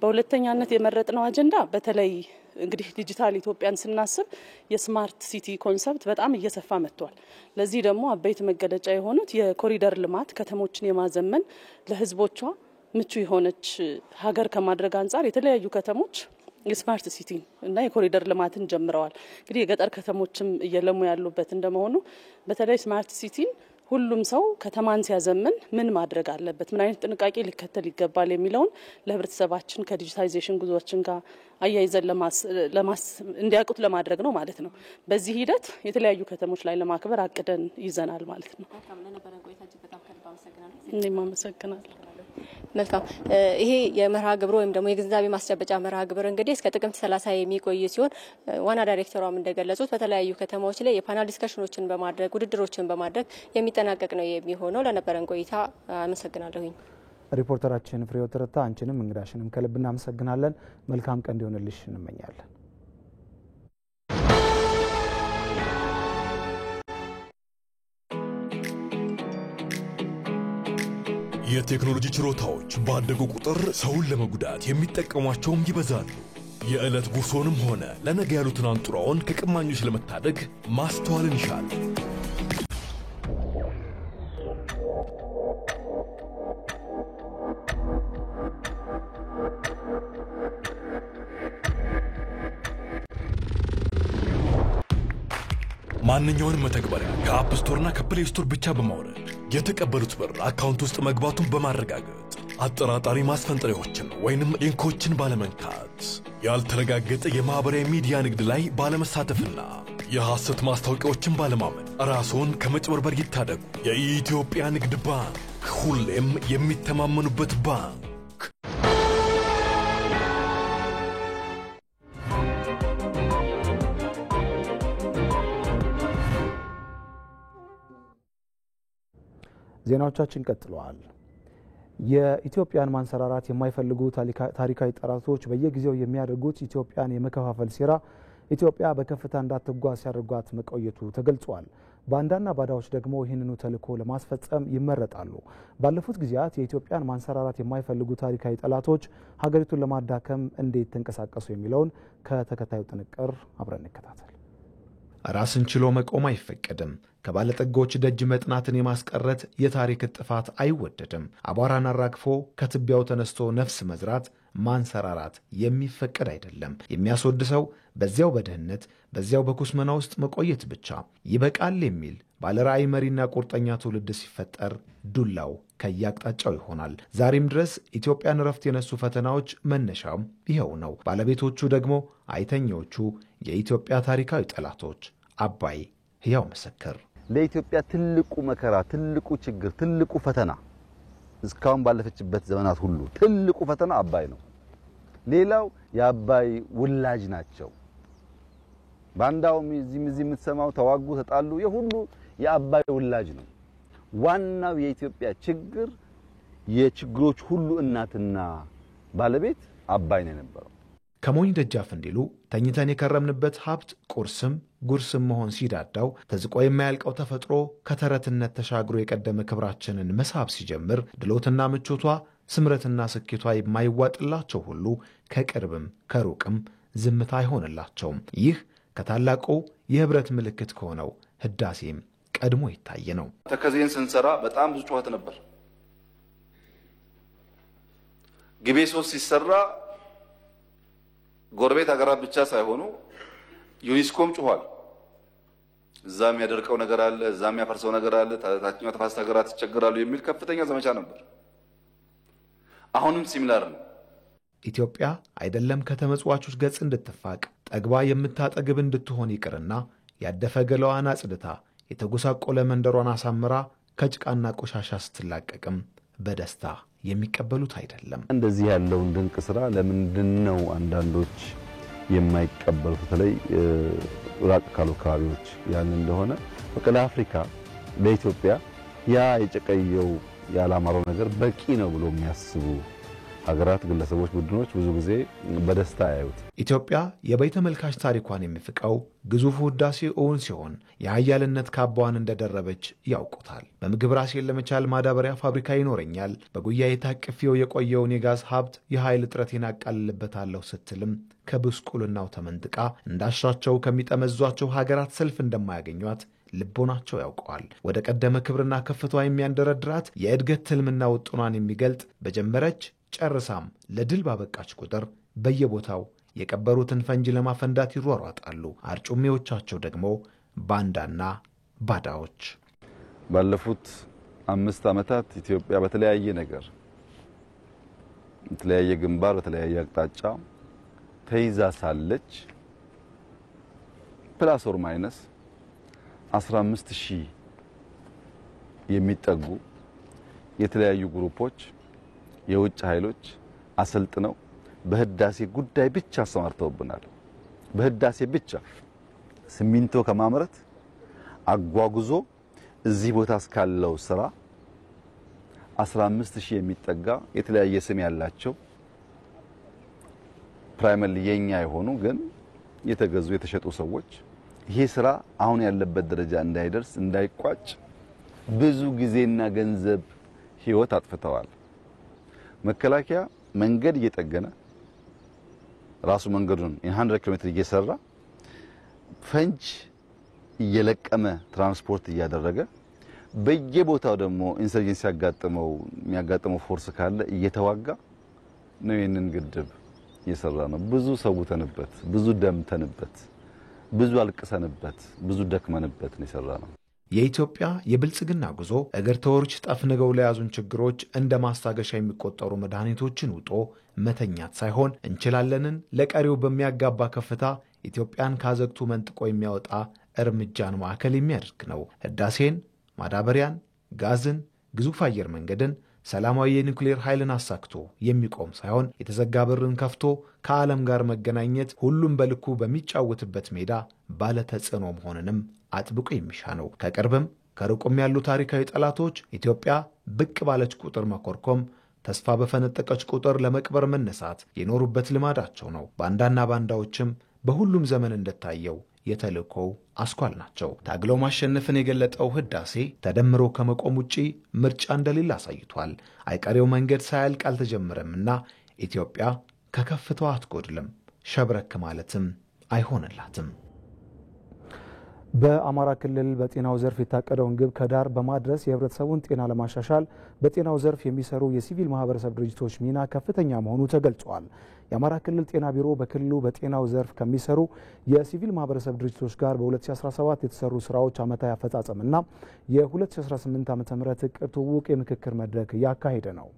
በሁለተኛነት የመረጥነው አጀንዳ በተለይ እንግዲህ ዲጂታል ኢትዮጵያን ስናስብ የስማርት ሲቲ ኮንሰፕት በጣም እየሰፋ መጥቷል። ለዚህ ደግሞ አበይት መገለጫ የሆኑት የኮሪደር ልማት ከተሞችን የማዘመን ለህዝቦቿ ምቹ የሆነች ሀገር ከማድረግ አንጻር የተለያዩ ከተሞች የስማርት ሲቲ እና የኮሪደር ልማትን ጀምረዋል። እንግዲህ የገጠር ከተሞችም እየለሙ ያሉበት እንደመሆኑ በተለይ ስማርት ሲቲን ሁሉም ሰው ከተማን ሲያዘምን ምን ማድረግ አለበት፣ ምን አይነት ጥንቃቄ ሊከተል ይገባል የሚለውን ለህብረተሰባችን ከዲጂታይዜሽን ጉዞዎችን ጋር አያይዘን እንዲያውቁት ለማድረግ ነው ማለት ነው። በዚህ ሂደት የተለያዩ ከተሞች ላይ ለማክበር አቅደን ይዘናል ማለት ነው። እኔም አመሰግናለሁ። መልካም። ይሄ የመርሃ ግብር ወይም ደግሞ የግንዛቤ ማስጨበጫ መርሃ ግብር እንግዲህ እስከ ጥቅምት 30 የሚቆይ ሲሆን ዋና ዳይሬክተሯም እንደገለጹት በተለያዩ ከተማዎች ላይ የፓናል ዲስከሽኖችን በማድረግ ውድድሮችን በማድረግ የሚጠናቀቅ ነው የሚሆነው። ለነበረን ቆይታ አመሰግናለሁኝ። ሪፖርተራችን ፍሬህይወት ረታ፣ አንቺንም እንግዳሽንም ከልብ እናመሰግናለን። መልካም ቀን እንዲሆንልሽ እንመኛለን። የቴክኖሎጂ ችሮታዎች ባደጉ ቁጥር ሰውን ለመጉዳት የሚጠቀሟቸውም ይበዛሉ። የዕለት ጉርሶንም ሆነ ለነገ ያሉትን አንጡራውን ከቀማኞች ለመታደግ ማስተዋልን ይሻል። ማንኛውንም መተግበሪያ ከአፕ ስቶርና ከፕሌይ ስቶር ብቻ በማውረድ የተቀበሉት ብር አካውንት ውስጥ መግባቱን በማረጋገጥ አጠራጣሪ ማስፈንጠሪያዎችን ወይንም ሊንኮችን ባለመንካት ያልተረጋገጠ የማህበራዊ ሚዲያ ንግድ ላይ ባለመሳተፍና የሐሰት ማስታወቂያዎችን ባለማመን ራስዎን ከመጭበርበር ይታደጉ። የኢትዮጵያ ንግድ ባንክ ሁሌም የሚተማመኑበት ባንክ። ዜናዎቻችን ቀጥለዋል። የኢትዮጵያን ማንሰራራት የማይፈልጉ ታሪካዊ ጠላቶች በየጊዜው የሚያደርጉት ኢትዮጵያን የመከፋፈል ሴራ ኢትዮጵያ በከፍታ እንዳትጓዝ ሲያደርጓት መቆየቱ ተገልጿል። ባንዳና ባዳዎች ደግሞ ይህንኑ ተልዕኮ ለማስፈጸም ይመረጣሉ። ባለፉት ጊዜያት የኢትዮጵያን ማንሰራራት የማይፈልጉ ታሪካዊ ጠላቶች ሀገሪቱን ለማዳከም እንዴት ተንቀሳቀሱ የሚለውን ከተከታዩ ጥንቅር አብረን እንከታተል። ራስን ችሎ መቆም አይፈቀድም። ከባለጠጎች ደጅ መጥናትን የማስቀረት የታሪክ ጥፋት አይወደድም። አቧራን አራግፎ ከትቢያው ተነስቶ ነፍስ መዝራት ማንሰራራት የሚፈቀድ አይደለም። የሚያስወድሰው በዚያው በድህነት በዚያው በኩስመና ውስጥ መቆየት ብቻ ይበቃል የሚል ባለራዕይ መሪና ቁርጠኛ ትውልድ ሲፈጠር ዱላው ከያቅጣጫው ይሆናል። ዛሬም ድረስ ኢትዮጵያን ረፍት የነሱ ፈተናዎች መነሻም ይኸው ነው። ባለቤቶቹ ደግሞ አይተኞቹ የኢትዮጵያ ታሪካዊ ጠላቶች። አባይ ሕያው ምስክር። ለኢትዮጵያ ትልቁ መከራ፣ ትልቁ ችግር፣ ትልቁ ፈተና እስካሁን ባለፈችበት ዘመናት ሁሉ ትልቁ ፈተና አባይ ነው። ሌላው የአባይ ውላጅ ናቸው። ባንዳውም እዚህም የምትሰማው ተዋጉ፣ ተጣሉ፣ የሁሉ የአባይ ውላጅ ነው። ዋናው የኢትዮጵያ ችግር የችግሮች ሁሉ እናትና ባለቤት አባይ ነው የነበረው። ከሞኝ ደጃፍ እንዲሉ ተኝተን የከረምንበት ሀብት ቁርስም ጉርስም መሆን ሲዳዳው ተዝቆ የማያልቀው ተፈጥሮ ከተረትነት ተሻግሮ የቀደመ ክብራችንን መሳብ ሲጀምር ድሎትና ምቾቷ ስምረትና ስኬቷ የማይዋጥላቸው ሁሉ ከቅርብም ከሩቅም ዝምታ አይሆንላቸውም። ይህ ከታላቁ የህብረት ምልክት ከሆነው ህዳሴም ቀድሞ ይታይ ነው። ተከዜን ስንሰራ በጣም ብዙ ጩኸት ነበር። ግቤ 3 ሲሰራ ጎረቤት ሀገራት ብቻ ሳይሆኑ ዩኒስኮም ጮኋል። እዛም ያደርቀው ነገር አለ፣ እዛም ያፈርሰው ነገር አለ፣ ታችኛው ተፋሰስ ሀገራት ይቸገራሉ የሚል ከፍተኛ ዘመቻ ነበር። አሁንም ሲሚላር ነው። ኢትዮጵያ አይደለም ከተመጽዋቾች ገጽ እንድትፋቅ ጠግባ የምታጠግብ እንድትሆን ይቅርና ያደፈ ገላዋን አጽድታ የተጎሳቆለ መንደሯን አሳምራ ከጭቃና ቆሻሻ ስትላቀቅም በደስታ የሚቀበሉት አይደለም። እንደዚህ ያለውን ድንቅ ስራ ለምንድነው አንዳንዶች የማይቀበሉት? በተለይ ራቅ ካሉ አካባቢዎች ያን እንደሆነ በቃ ለአፍሪካ ለኢትዮጵያ ያ የጨቀየው ያላማረው ነገር በቂ ነው ብሎ የሚያስቡ ሀገራት፣ ግለሰቦች፣ ቡድኖች ብዙ ጊዜ በደስታ ያዩት። ኢትዮጵያ የበይ ተመልካች ታሪኳን የሚፍቀው ግዙፍ ህዳሴ እውን ሲሆን የሀያልነት ካባዋን እንደደረበች ያውቁታል። በምግብ ራሴን ለመቻል ማዳበሪያ ፋብሪካ ይኖረኛል፣ በጉያዬ ታቅፌው የቆየውን የጋዝ ሀብት የኃይል እጥረቴን አቃልልበታለሁ ስትልም ከብስቁልናው ተመንጥቃ እንዳሻቸው ከሚጠመዟቸው ሀገራት ሰልፍ እንደማያገኟት ልቦናቸው ያውቀዋል። ወደ ቀደመ ክብርና ከፍቷ የሚያንደረድራት የእድገት ትልምና ውጥኗን የሚገልጥ በጀመረች ጨርሳም ለድል ባበቃች ቁጥር በየቦታው የቀበሩትን ፈንጂ ለማፈንዳት ይሯሯጣሉ። አርጩሜዎቻቸው ደግሞ ባንዳና ባዳዎች። ባለፉት 5 ዓመታት ኢትዮጵያ በተለያየ ነገር በተለያየ ግንባር በተለያየ አቅጣጫ ተይዛ ሳለች ፕላስ ኦር ማይነስ 15000 የሚጠጉ የተለያዩ ግሩፖች የውጭ ኃይሎች አሰልጥነው በህዳሴ ጉዳይ ብቻ አሰማርተውብናል። በህዳሴ ብቻ ሲሚንቶ ከማምረት አጓጉዞ እዚህ ቦታ እስካለው ስራ 15000 የሚጠጋ የተለያየ ስም ያላቸው ፕራይመሪ የኛ የሆኑ ግን የተገዙ የተሸጡ ሰዎች ይሄ ስራ አሁን ያለበት ደረጃ እንዳይደርስ እንዳይቋጭ ብዙ ጊዜና ገንዘብ ህይወት አጥፍተዋል። መከላከያ መንገድ እየጠገነ ራሱ መንገዱን 100 ኪሎ ሜትር እየሰራ ፈንጅ እየለቀመ ትራንስፖርት እያደረገ በየቦታው ደግሞ ኢንሰርጀንሲ የሚያጋጥመው ፎርስ ካለ እየተዋጋ ነው ይህንን ግድብ እየሰራ ነው። ብዙ ሰውተንበት፣ ብዙ ደምተንበት፣ ብዙ አልቅሰንበት፣ ብዙ ደክመንበት ነው የሰራ ነው። የኢትዮጵያ የብልጽግና ጉዞ እግር ተወርች ጠፍንገው ለያዙን ችግሮች እንደ ማስታገሻ የሚቆጠሩ መድኃኒቶችን ውጦ መተኛት ሳይሆን እንችላለንን ለቀሪው በሚያጋባ ከፍታ ኢትዮጵያን ካዘግቱ መንጥቆ የሚያወጣ እርምጃን ማዕከል የሚያደርግ ነው። ህዳሴን፣ ማዳበሪያን፣ ጋዝን፣ ግዙፍ አየር መንገድን፣ ሰላማዊ የኒውክሌር ኃይልን አሳክቶ የሚቆም ሳይሆን የተዘጋ በርን ከፍቶ ከዓለም ጋር መገናኘት ሁሉም በልኩ በሚጫወትበት ሜዳ ባለ ተጽዕኖ መሆንንም አጥብቆ የሚሻ ነው። ከቅርብም ከሩቁም ያሉ ታሪካዊ ጠላቶች ኢትዮጵያ ብቅ ባለች ቁጥር መኮርኮም፣ ተስፋ በፈነጠቀች ቁጥር ለመቅበር መነሳት የኖሩበት ልማዳቸው ነው። ባንዳና ባንዳዎችም በሁሉም ዘመን እንደታየው የተልእኮው አስኳል ናቸው። ታግለው ማሸነፍን የገለጠው ህዳሴ ተደምሮ ከመቆም ውጪ ምርጫ እንደሌለ አሳይቷል። አይቀሬው መንገድ ሳያልቅ አልተጀመረምና ኢትዮጵያ ከከፍታዋ አትጎድልም፣ ሸብረክ ማለትም አይሆንላትም። በአማራ ክልል በጤናው ዘርፍ የታቀደውን ግብ ከዳር በማድረስ የህብረተሰቡን ጤና ለማሻሻል በጤናው ዘርፍ የሚሰሩ የሲቪል ማህበረሰብ ድርጅቶች ሚና ከፍተኛ መሆኑ ተገልጿል። የአማራ ክልል ጤና ቢሮ በክልሉ በጤናው ዘርፍ ከሚሰሩ የሲቪል ማህበረሰብ ድርጅቶች ጋር በ2017 የተሰሩ ስራዎች ዓመታዊ አፈጻጸምና የ2018 ዓ.ም እቅድ ትውውቅ የምክክር መድረክ እያካሄደ ነው።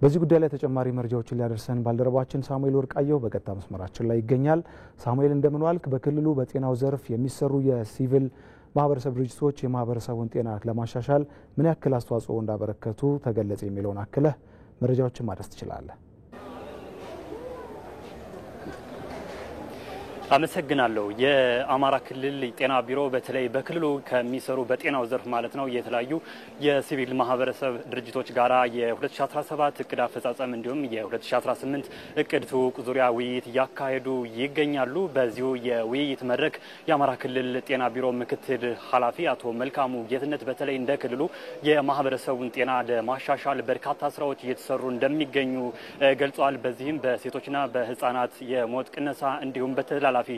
በዚህ ጉዳይ ላይ ተጨማሪ መረጃዎችን ሊያደርሰን ባልደረባችን ሳሙኤል ወርቃየሁ በቀጥታ መስመራችን ላይ ይገኛል። ሳሙኤል እንደምን ዋልክ? በክልሉ በጤናው ዘርፍ የሚሰሩ የሲቪል ማህበረሰብ ድርጅቶች የማህበረሰቡን ጤና ለማሻሻል ምን ያክል አስተዋጽኦ እንዳበረከቱ ተገለጸ የሚለውን አክለህ መረጃዎችን ማድረስ ትችላለህ? አመሰግናለሁ። የአማራ ክልል ጤና ቢሮ በተለይ በክልሉ ከሚሰሩ በጤናው ዘርፍ ማለት ነው የተለያዩ የሲቪል ማህበረሰብ ድርጅቶች ጋራ የ2017 እቅድ አፈጻጸም እንዲሁም የ2018 እቅድ ትውውቅ ዙሪያ ውይይት እያካሄዱ ይገኛሉ። በዚሁ የውይይት መድረክ የአማራ ክልል ጤና ቢሮ ምክትል ኃላፊ አቶ መልካሙ ጌትነት በተለይ እንደ ክልሉ የማህበረሰቡን ጤና ለማሻሻል በርካታ ስራዎች እየተሰሩ እንደሚገኙ ገልጸዋል። በዚህም በሴቶችና በህፃናት የሞት ቅነሳ እንዲሁም በተላላ ተላላፊ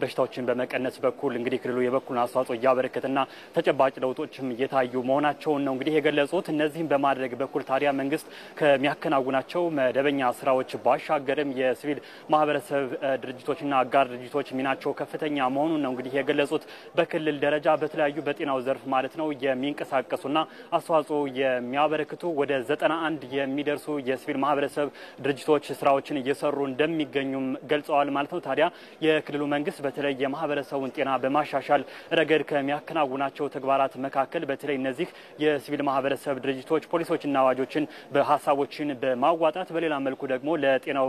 በሽታዎችን በመቀነስ በኩል እንግዲህ ክልሉ የበኩሉን አስተዋጽኦ እያበረከተና ተጨባጭ ለውጦችም እየታዩ መሆናቸውን ነው እንግዲህ የገለጹት። እነዚህም በማድረግ በኩል ታዲያ መንግስት ከሚያከናውናቸው መደበኛ ስራዎች ባሻገርም የሲቪል ማህበረሰብ ድርጅቶችና አጋር ድርጅቶች ሚናቸው ከፍተኛ መሆኑን ነው እንግዲህ የገለጹት። በክልል ደረጃ በተለያዩ በጤናው ዘርፍ ማለት ነው የሚንቀሳቀሱና አስተዋጽኦ የሚያበረክቱ ወደ 91 የሚደርሱ የሲቪል ማህበረሰብ ድርጅቶች ስራዎችን እየሰሩ እንደሚገኙም ገልጸዋል ማለት ነው። ታዲያ የክልሉ መንግስት በተለይ የማህበረሰቡን ጤና በማሻሻል ረገድ ከሚያከናውናቸው ተግባራት መካከል በተለይ እነዚህ የሲቪል ማህበረሰብ ድርጅቶች ፖሊሶችና አዋጆችን በሀሳቦችን በማዋጣት በሌላ መልኩ ደግሞ ለጤናው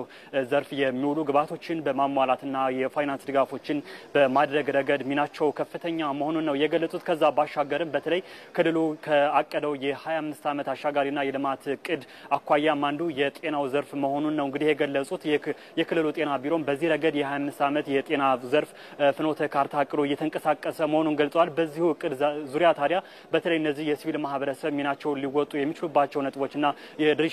ዘርፍ የሚውሉ ግብዓቶችን በማሟላትና የፋይናንስ ድጋፎችን በማድረግ ረገድ ሚናቸው ከፍተኛ መሆኑን ነው የገለጹት። ከዛ ባሻገርም በተለይ ክልሉ ከአቀደው የ25 ዓመት አሻጋሪና የልማት እቅድ አኳያም አንዱ የጤናው ዘርፍ መሆኑን ነው እንግዲህ የገለጹት። የክልሉ ጤና ቢሮም በዚህ ረገድ የ25 ዓመት የጤና ዘርፍ ፍኖተ ካርታ አቅዶ እየተንቀሳቀሰ መሆኑን ገልጸዋል። በዚሁ እቅድ ዙሪያ ታዲያ በተለይ እነዚህ የሲቪል ማህበረሰብ ሚናቸውን ሊወጡ የሚችሉባቸው ነጥቦችና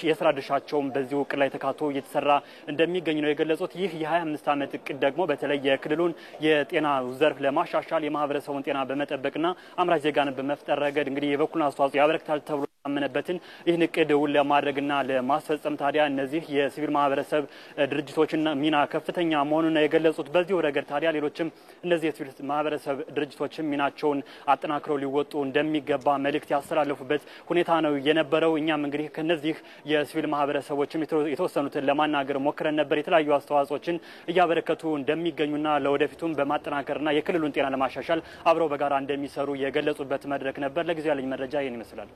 የስራ ድርሻቸውም በዚሁ እቅድ ላይ ተካቶ እየተሰራ እንደሚገኝ ነው የገለጹት። ይህ የ25 ዓመት እቅድ ደግሞ በተለይ የክልሉን የጤና ዘርፍ ለማሻሻል የማህበረሰቡን ጤና በመጠበቅና አምራች ዜጋን በመፍጠር ረገድ እንግዲህ የበኩሉን አስተዋጽኦ ያበረክታል ተብሎ ያመነበትን ይህን እቅድ እውን ለማድረግና ለማስፈጸም ታዲያ እነዚህ የሲቪል ማህበረሰብ ድርጅቶችና ሚና ከፍተኛ መሆኑን ነው የገለጹት። በዚሁ ረገድ ታዲያ ሌሎችም እነዚህ የሲቪል ማህበረሰብ ድርጅቶችም ሚናቸውን አጠናክረው ሊወጡ እንደሚገባ መልእክት ያስተላለፉበት ሁኔታ ነው የነበረው። እኛም እንግዲህ ከነዚህ የሲቪል ማህበረሰቦችም የተወሰኑትን ለማናገር ሞክረን ነበር። የተለያዩ አስተዋጽኦችን እያበረከቱ እንደሚገኙና ለወደፊቱም በማጠናከርና የክልሉን ጤና ለማሻሻል አብረው በጋራ እንደሚሰሩ የገለጹበት መድረክ ነበር። ለጊዜው ያለኝ መረጃ ይህን ይመስላል።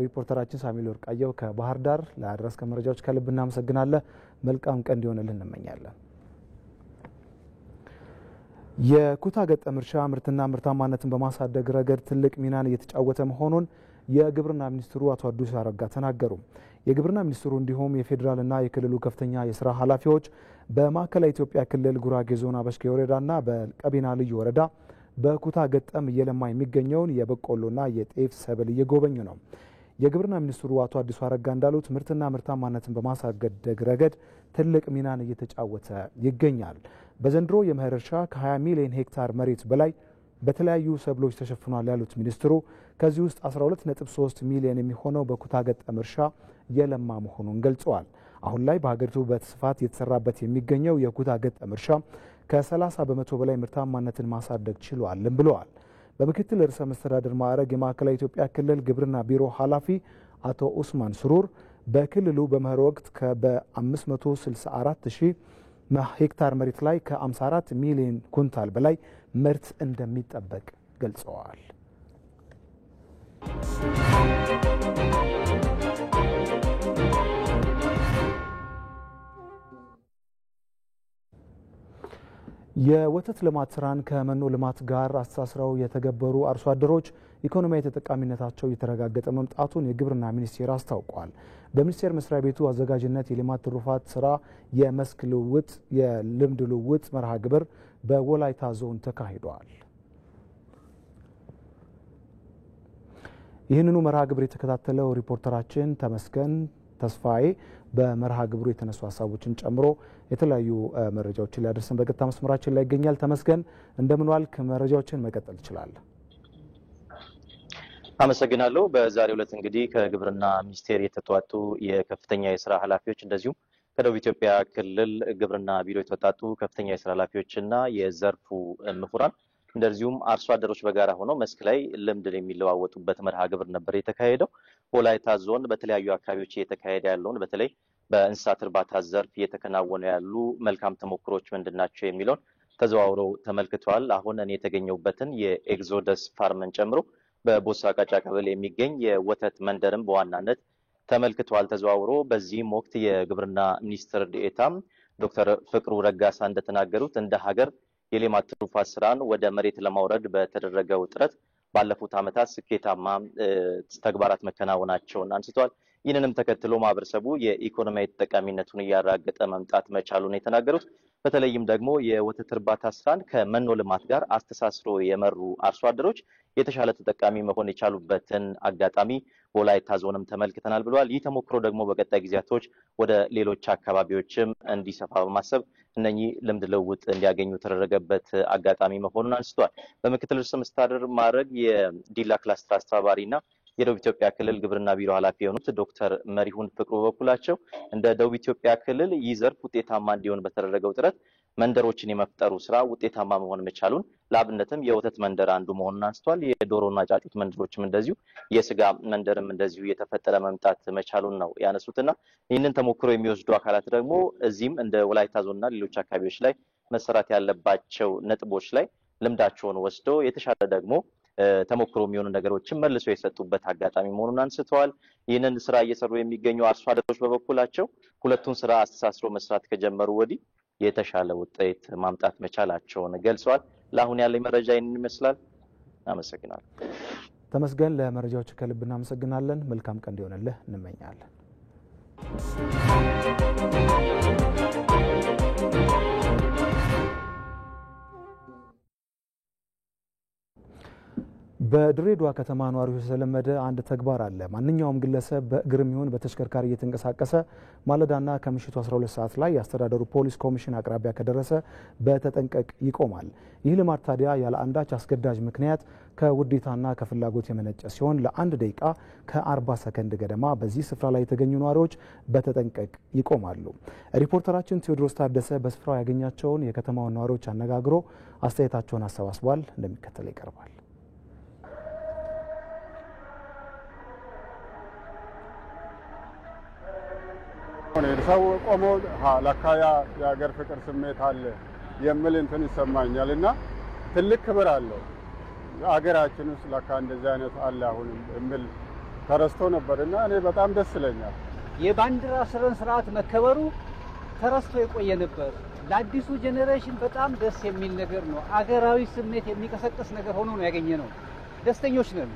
ሪፖርተራችን ሳሚል ወርቃየው ከባህር ዳር ለአድረስከ መረጃዎች ከልብ እናመሰግናለን። መልካም ቀን እንዲሆንልን እንመኛለን። የኩታ ገጠም እርሻ ምርትና ምርታማነትን በማሳደግ ረገድ ትልቅ ሚናን እየተጫወተ መሆኑን የግብርና ሚኒስትሩ አቶ አዲሱ አረጋ ተናገሩ። የግብርና ሚኒስትሩ እንዲሁም የፌዴራልና የክልሉ ከፍተኛ የስራ ኃላፊዎች በማዕከላዊ ኢትዮጵያ ክልል ጉራጌ ዞን አበሽጌ ወረዳና በቀቤና ልዩ ወረዳ በኩታ ገጠም እየለማ የሚገኘውን የበቆሎና የጤፍ ሰብል እየጎበኙ ነው። የግብርና ሚኒስትሩ አቶ አዲሱ አረጋ እንዳሉት ምርትና ምርታማነትን በማሳደግ ረገድ ትልቅ ሚናን እየተጫወተ ይገኛል። በዘንድሮ የመኸር እርሻ ከ20 ሚሊዮን ሄክታር መሬት በላይ በተለያዩ ሰብሎች ተሸፍኗል ያሉት ሚኒስትሩ ከዚህ ውስጥ 12.3 ሚሊዮን የሚሆነው በኩታ ገጠም እርሻ የለማ መሆኑን ገልጸዋል። አሁን ላይ በሀገሪቱ በስፋት የተሰራበት የሚገኘው የኩታ ገጠም እርሻ ከ30 በመቶ በላይ ምርታማነትን ማሳደግ ችሏልም ብለዋል። በምክትል ርዕሰ መስተዳድር ማዕረግ የማዕከላዊ ኢትዮጵያ ክልል ግብርና ቢሮ ኃላፊ አቶ ኡስማን ስሩር በክልሉ በመኸር ወቅት በ564 ሺህ ሄክታር መሬት ላይ ከ54 ሚሊዮን ኩንታል በላይ ምርት እንደሚጠበቅ ገልጸዋል። የወተት ልማት ስራን ከመኖ ልማት ጋር አስተሳስረው የተገበሩ አርሶ አደሮች ኢኮኖሚያዊ ተጠቃሚነታቸው እየተረጋገጠ መምጣቱን የግብርና ሚኒስቴር አስታውቋል። በሚኒስቴር መስሪያ ቤቱ አዘጋጅነት የልማት ትሩፋት ስራ የመስክ ልውውጥ የልምድ ልውውጥ መርሃ ግብር በወላይታ ዞን ተካሂዷል። ይህንኑ መርሃ ግብር የተከታተለው ሪፖርተራችን ተመስገን ተስፋዬ በመርሃ ግብሩ የተነሱ ሀሳቦችን ጨምሮ የተለያዩ መረጃዎችን ሊያደርሰን በቀጥታ መስመራችን ላይ ይገኛል። ተመስገን እንደምን ዋልክ? መረጃዎችን መቀጠል ትችላለህ። አመሰግናለሁ። በዛሬው ዕለት እንግዲህ ከግብርና ሚኒስቴር የተተዋጡ የከፍተኛ የስራ ኃላፊዎች እንደዚሁም ከደቡብ ኢትዮጵያ ክልል ግብርና ቢሮ የተወጣጡ ከፍተኛ የስራ ኃላፊዎችና የዘርፉ ምሁራን እንደዚሁም አርሶ አደሮች በጋራ ሆነው መስክ ላይ ልምድ የሚለዋወጡበት መርሃ ግብር ነበር የተካሄደው። ወላይታ ዞን በተለያዩ አካባቢዎች እየተካሄደ ያለውን በተለይ በእንስሳት እርባታ ዘርፍ እየተከናወኑ ያሉ መልካም ተሞክሮች ምንድናቸው የሚለውን ተዘዋውረው ተመልክተዋል። አሁን እኔ የተገኘሁበትን የኤግዞደስ ፋርምን ጨምሮ በቦሳ ቃጫ ቀበሌ የሚገኝ የወተት መንደርም በዋናነት ተመልክተዋል ተዘዋውሮ። በዚህም ወቅት የግብርና ሚኒስትር ዴኤታም ዶክተር ፍቅሩ ረጋሳ እንደተናገሩት እንደ ሀገር የሌማት ትሩፋት ስራን ወደ መሬት ለማውረድ በተደረገው ጥረት ባለፉት ዓመታት ስኬታማ ተግባራት መከናወናቸውን አንስተዋል። ይህንንም ተከትሎ ማህበረሰቡ የኢኮኖሚያዊ ተጠቃሚነቱን እያረጋገጠ መምጣት መቻሉን የተናገሩት በተለይም ደግሞ የወተት እርባታ ስራን ከመኖ ልማት ጋር አስተሳስሮ የመሩ አርሶ አደሮች የተሻለ ተጠቃሚ መሆን የቻሉበትን አጋጣሚ በወላይታ ዞንም ተመልክተናል ብለዋል። ይህ ተሞክሮ ደግሞ በቀጣይ ጊዜያቶች ወደ ሌሎች አካባቢዎችም እንዲሰፋ በማሰብ እነኚህ ልምድ ልውውጥ እንዲያገኙ ተደረገበት አጋጣሚ መሆኑን አንስቷል። በምክትል ርዕሰ መስተዳድር ማዕረግ የዲላ ክላስተር አስተባባሪና የደቡብ ኢትዮጵያ ክልል ግብርና ቢሮ ኃላፊ የሆኑት ዶክተር መሪሁን ፍቅሩ በበኩላቸው እንደ ደቡብ ኢትዮጵያ ክልል ይህ ዘርፍ ውጤታማ እንዲሆን በተደረገው ጥረት መንደሮችን የመፍጠሩ ስራ ውጤታማ መሆን መቻሉን ለአብነትም የወተት መንደር አንዱ መሆኑን አንስቷል። የዶሮና ጫጩት መንደሮችም እንደዚሁ የስጋ መንደርም እንደዚሁ የተፈጠረ መምጣት መቻሉን ነው ያነሱትና ይህንን ተሞክሮ የሚወስዱ አካላት ደግሞ እዚህም እንደ ወላይታ ዞንና ሌሎች አካባቢዎች ላይ መሰራት ያለባቸው ነጥቦች ላይ ልምዳቸውን ወስደው የተሻለ ደግሞ ተሞክሮ የሚሆኑ ነገሮችን መልሶ የሰጡበት አጋጣሚ መሆኑን አንስተዋል። ይህንን ስራ እየሰሩ የሚገኙ አርሶ አደሮች በበኩላቸው ሁለቱን ስራ አስተሳስሮ መስራት ከጀመሩ ወዲህ የተሻለ ውጤት ማምጣት መቻላቸውን ገልጸዋል። ለአሁን ያለኝ መረጃ ይህንን ይመስላል። አመሰግናለሁ። ተመስገን፣ ለመረጃዎች ከልብ እናመሰግናለን። መልካም ቀን እንዲሆንልህ እንመኛለን። በድሬዳዋ ከተማ ነዋሪዎች የተለመደ አንድ ተግባር አለ። ማንኛውም ግለሰብ በእግርም ይሁን በተሽከርካሪ እየተንቀሳቀሰ ማለዳና ከምሽቱ 12 ሰዓት ላይ የአስተዳደሩ ፖሊስ ኮሚሽን አቅራቢያ ከደረሰ በተጠንቀቅ ይቆማል። ይህ ልማድ ታዲያ ያለ አንዳች አስገዳጅ ምክንያት ከውዴታና ከፍላጎት የመነጨ ሲሆን ለአንድ ደቂቃ ከ40 ሰከንድ ገደማ በዚህ ስፍራ ላይ የተገኙ ነዋሪዎች በተጠንቀቅ ይቆማሉ። ሪፖርተራችን ቴዎድሮስ ታደሰ በስፍራው ያገኛቸውን የከተማውን ነዋሪዎች አነጋግሮ አስተያየታቸውን አሰባስቧል። እንደሚከተለው ይቀርባል። ሰው ቆሞ ለካያ የሀገር ፍቅር ስሜት አለ የሚል እንትን ይሰማኛል እና ትልቅ ክብር አለው። አገራችን ውስጥ ለካ እንደዚህ አይነት አለ አሁንም የሚል ተረስቶ ነበርና እኔ በጣም ደስ ይለኛል። የባንዲራ ስርዓት መከበሩ ተረስቶ የቆየ ነበር። ለአዲሱ ጄኔሬሽን በጣም ደስ የሚል ነገር ነው። አገራዊ ስሜት የሚቀሰቅስ ነገር ሆኖ ነው ያገኘነው። ደስተኞች ነን።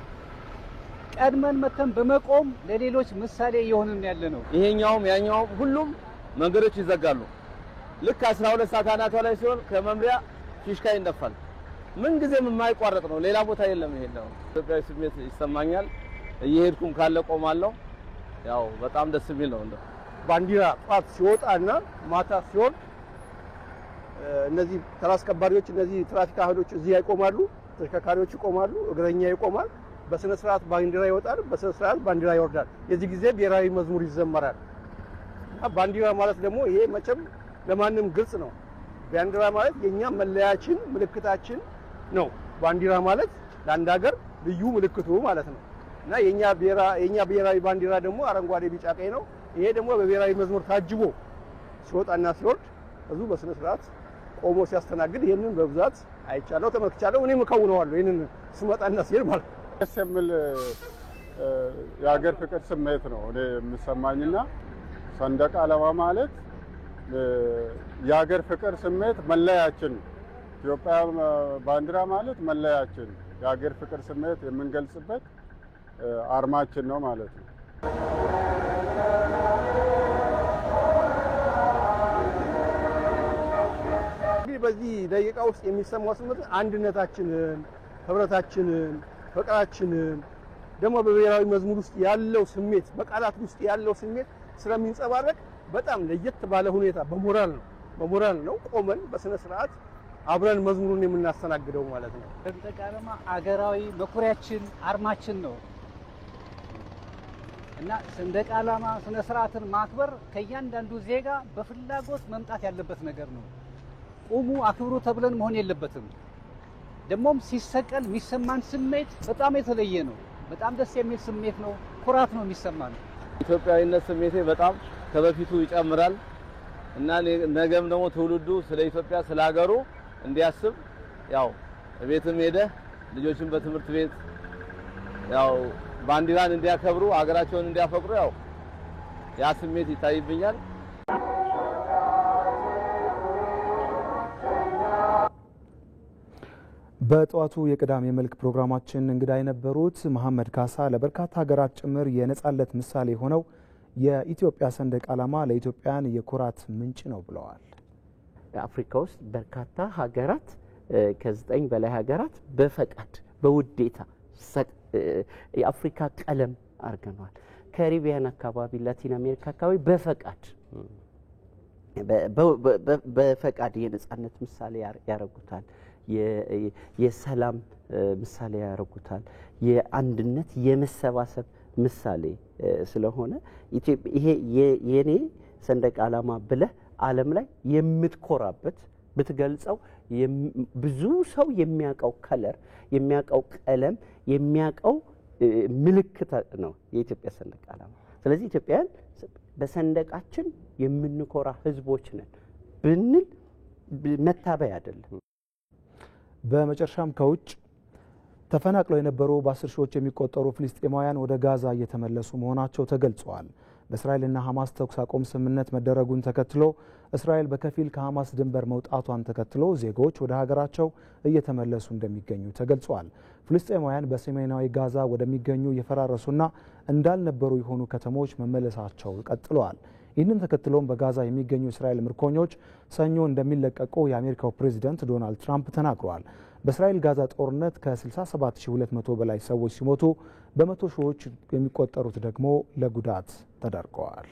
ቀድመን መተን በመቆም ለሌሎች ምሳሌ እየሆንን ያለ ነው። ይሄኛውም ያኛውም ሁሉም መንገዶች ይዘጋሉ። ልክ 12 ሰዓት አናቷ ላይ ሲሆን ከመምሪያ ፊሽካ ይነፋል። ምን ጊዜም የማይቋረጥ ነው። ሌላ ቦታ የለም። ይሄ ነው ኢትዮጵያዊ ስሜት ይሰማኛል። እየሄድኩም ካለ ቆማለሁ። ያው በጣም ደስ የሚል ነው። እንደ ባንዲራ ጧት ሲወጣና ማታ ሲሆን እነዚህ ተራ አስከባሪዎች እነዚህ ትራፊክ አህዶች እዚህ ይቆማሉ፣ ተሽከርካሪዎች ይቆማሉ፣ እግረኛ ይቆማል። በስነ ስርዓት ባንዲራ ይወጣል፣ በስነ ስርዓት ባንዲራ ይወርዳል። የዚህ ጊዜ ብሔራዊ መዝሙር ይዘመራል። ባንዲራ ማለት ደግሞ ይሄ መቼም ለማንም ግልጽ ነው። ባንዲራ ማለት የኛ መለያችን ምልክታችን ነው። ባንዲራ ማለት ለአንድ ሀገር ልዩ ምልክቱ ማለት ነው እና የኛ ብሔራዊ ባንዲራ ደግሞ አረንጓዴ፣ ቢጫ፣ ቀይ ነው። ይሄ ደግሞ በብሔራዊ መዝሙር ታጅቦ ሲወጣና ሲወርድ ብዙ በስነ ስርዓት ቆሞ ሲያስተናግድ ይሄንን በብዛት አይቻለሁ፣ ተመልክቻለሁ። እኔም እከውነዋለሁ ይሄንን ስመጣና ሲሄድ ማለት ደስ የሚል የሀገር ፍቅር ስሜት ነው እኔ የሚሰማኝና ሰንደቅ ዓላማ ማለት የሀገር ፍቅር ስሜት መለያችን፣ ኢትዮጵያ ባንዲራ ማለት መለያችን፣ የሀገር ፍቅር ስሜት የምንገልጽበት አርማችን ነው ማለት ነው። እንግዲህ በዚህ ደቂቃ ውስጥ የሚሰማው ስሜት አንድነታችንን፣ ህብረታችንን፣ ፍቅራችንን ደግሞ በብሔራዊ መዝሙር ውስጥ ያለው ስሜት በቃላት ውስጥ ያለው ስሜት ስለሚንጸባረቅ በጣም ለየት ባለ ሁኔታ በሞራል ነው ቆመን በስነ ስርዓት አብረን መዝሙሩን የምናስተናግደው ማለት ነው። ሰንደቅ ዓላማ አገራዊ መኩሪያችን አርማችን ነው እና ሰንደቅ ዓላማ ስነ ስርዓትን ማክበር ከእያንዳንዱ ዜጋ በፍላጎት መምጣት ያለበት ነገር ነው። ቁሙ አክብሩ ተብለን መሆን የለበትም። ደግሞም ሲሰቀል የሚሰማን ስሜት በጣም የተለየ ነው። በጣም ደስ የሚል ስሜት ነው። ኩራት ነው የሚሰማን። ኢትዮጵያዊነት ስሜቴ በጣም ከበፊቱ ይጨምራል እና ነገም ደግሞ ትውልዱ ስለ ኢትዮጵያ ስለ ሀገሩ እንዲያስብ ያው ቤትም ሄደ ልጆችን በትምህርት ቤት ያው ባንዲራን እንዲያከብሩ ሀገራቸውን እንዲያፈቅሩ ያው ያ ስሜት ይታይብኛል። በጠዋቱ የቅዳሜ መልክ ፕሮግራማችን እንግዳ የነበሩት መሐመድ ካሳ ለበርካታ ሀገራት ጭምር የነጻነት ምሳሌ ሆነው የኢትዮጵያ ሰንደቅ ዓላማ ለኢትዮጵያን የኩራት ምንጭ ነው ብለዋል። አፍሪካ ውስጥ በርካታ ሀገራት ከ9 በላይ ሀገራት በፈቃድ በውዴታ የአፍሪካ ቀለም አርገናል። ካሪቢያን አካባቢ፣ ላቲን አሜሪካ አካባቢ በፈቃድ በፈቃድ የነጻነት ምሳሌ ያረጉታል፣ የሰላም ምሳሌ ያረጉታል፣ የአንድነት የመሰባሰብ ምሳሌ ስለሆነ ይሄ የኔ ሰንደቅ ዓላማ ብለህ ዓለም ላይ የምትኮራበት ብትገልጸው ብዙ ሰው የሚያውቀው ከለር የሚያውቀው ቀለም የሚያውቀው ምልክት ነው የኢትዮጵያ ሰንደቅ ዓላማ። ስለዚህ ኢትዮጵያውያን በሰንደቃችን የምንኮራ ህዝቦች ነን ብንል መታበይ አይደለም። በመጨረሻም ከውጭ ተፈናቅለው የነበሩ በ10 ሺዎች የሚቆጠሩ ፍልስጤማውያን ወደ ጋዛ እየተመለሱ መሆናቸው ተገልጿል። በእስራኤልና ሐማስ ተኩስ አቁም ስምምነት መደረጉን ተከትሎ እስራኤል በከፊል ከሐማስ ድንበር መውጣቷን ተከትሎ ዜጎች ወደ ሀገራቸው እየተመለሱ እንደሚገኙ ተገልጿል። ፍልስጤማውያን በሰሜናዊ ጋዛ ወደሚገኙ የፈራረሱና እንዳልነበሩ የሆኑ ከተሞች መመለሳቸው ቀጥለዋል። ይህንን ተከትሎም በጋዛ የሚገኙ እስራኤል ምርኮኞች ሰኞ እንደሚለቀቁ የአሜሪካው ፕሬዚደንት ዶናልድ ትራምፕ ተናግረዋል። በእስራኤል ጋዛ ጦርነት ከ67200 በላይ ሰዎች ሲሞቱ በመቶ ሺዎች የሚቆጠሩት ደግሞ ለጉዳት ተዳርገዋል።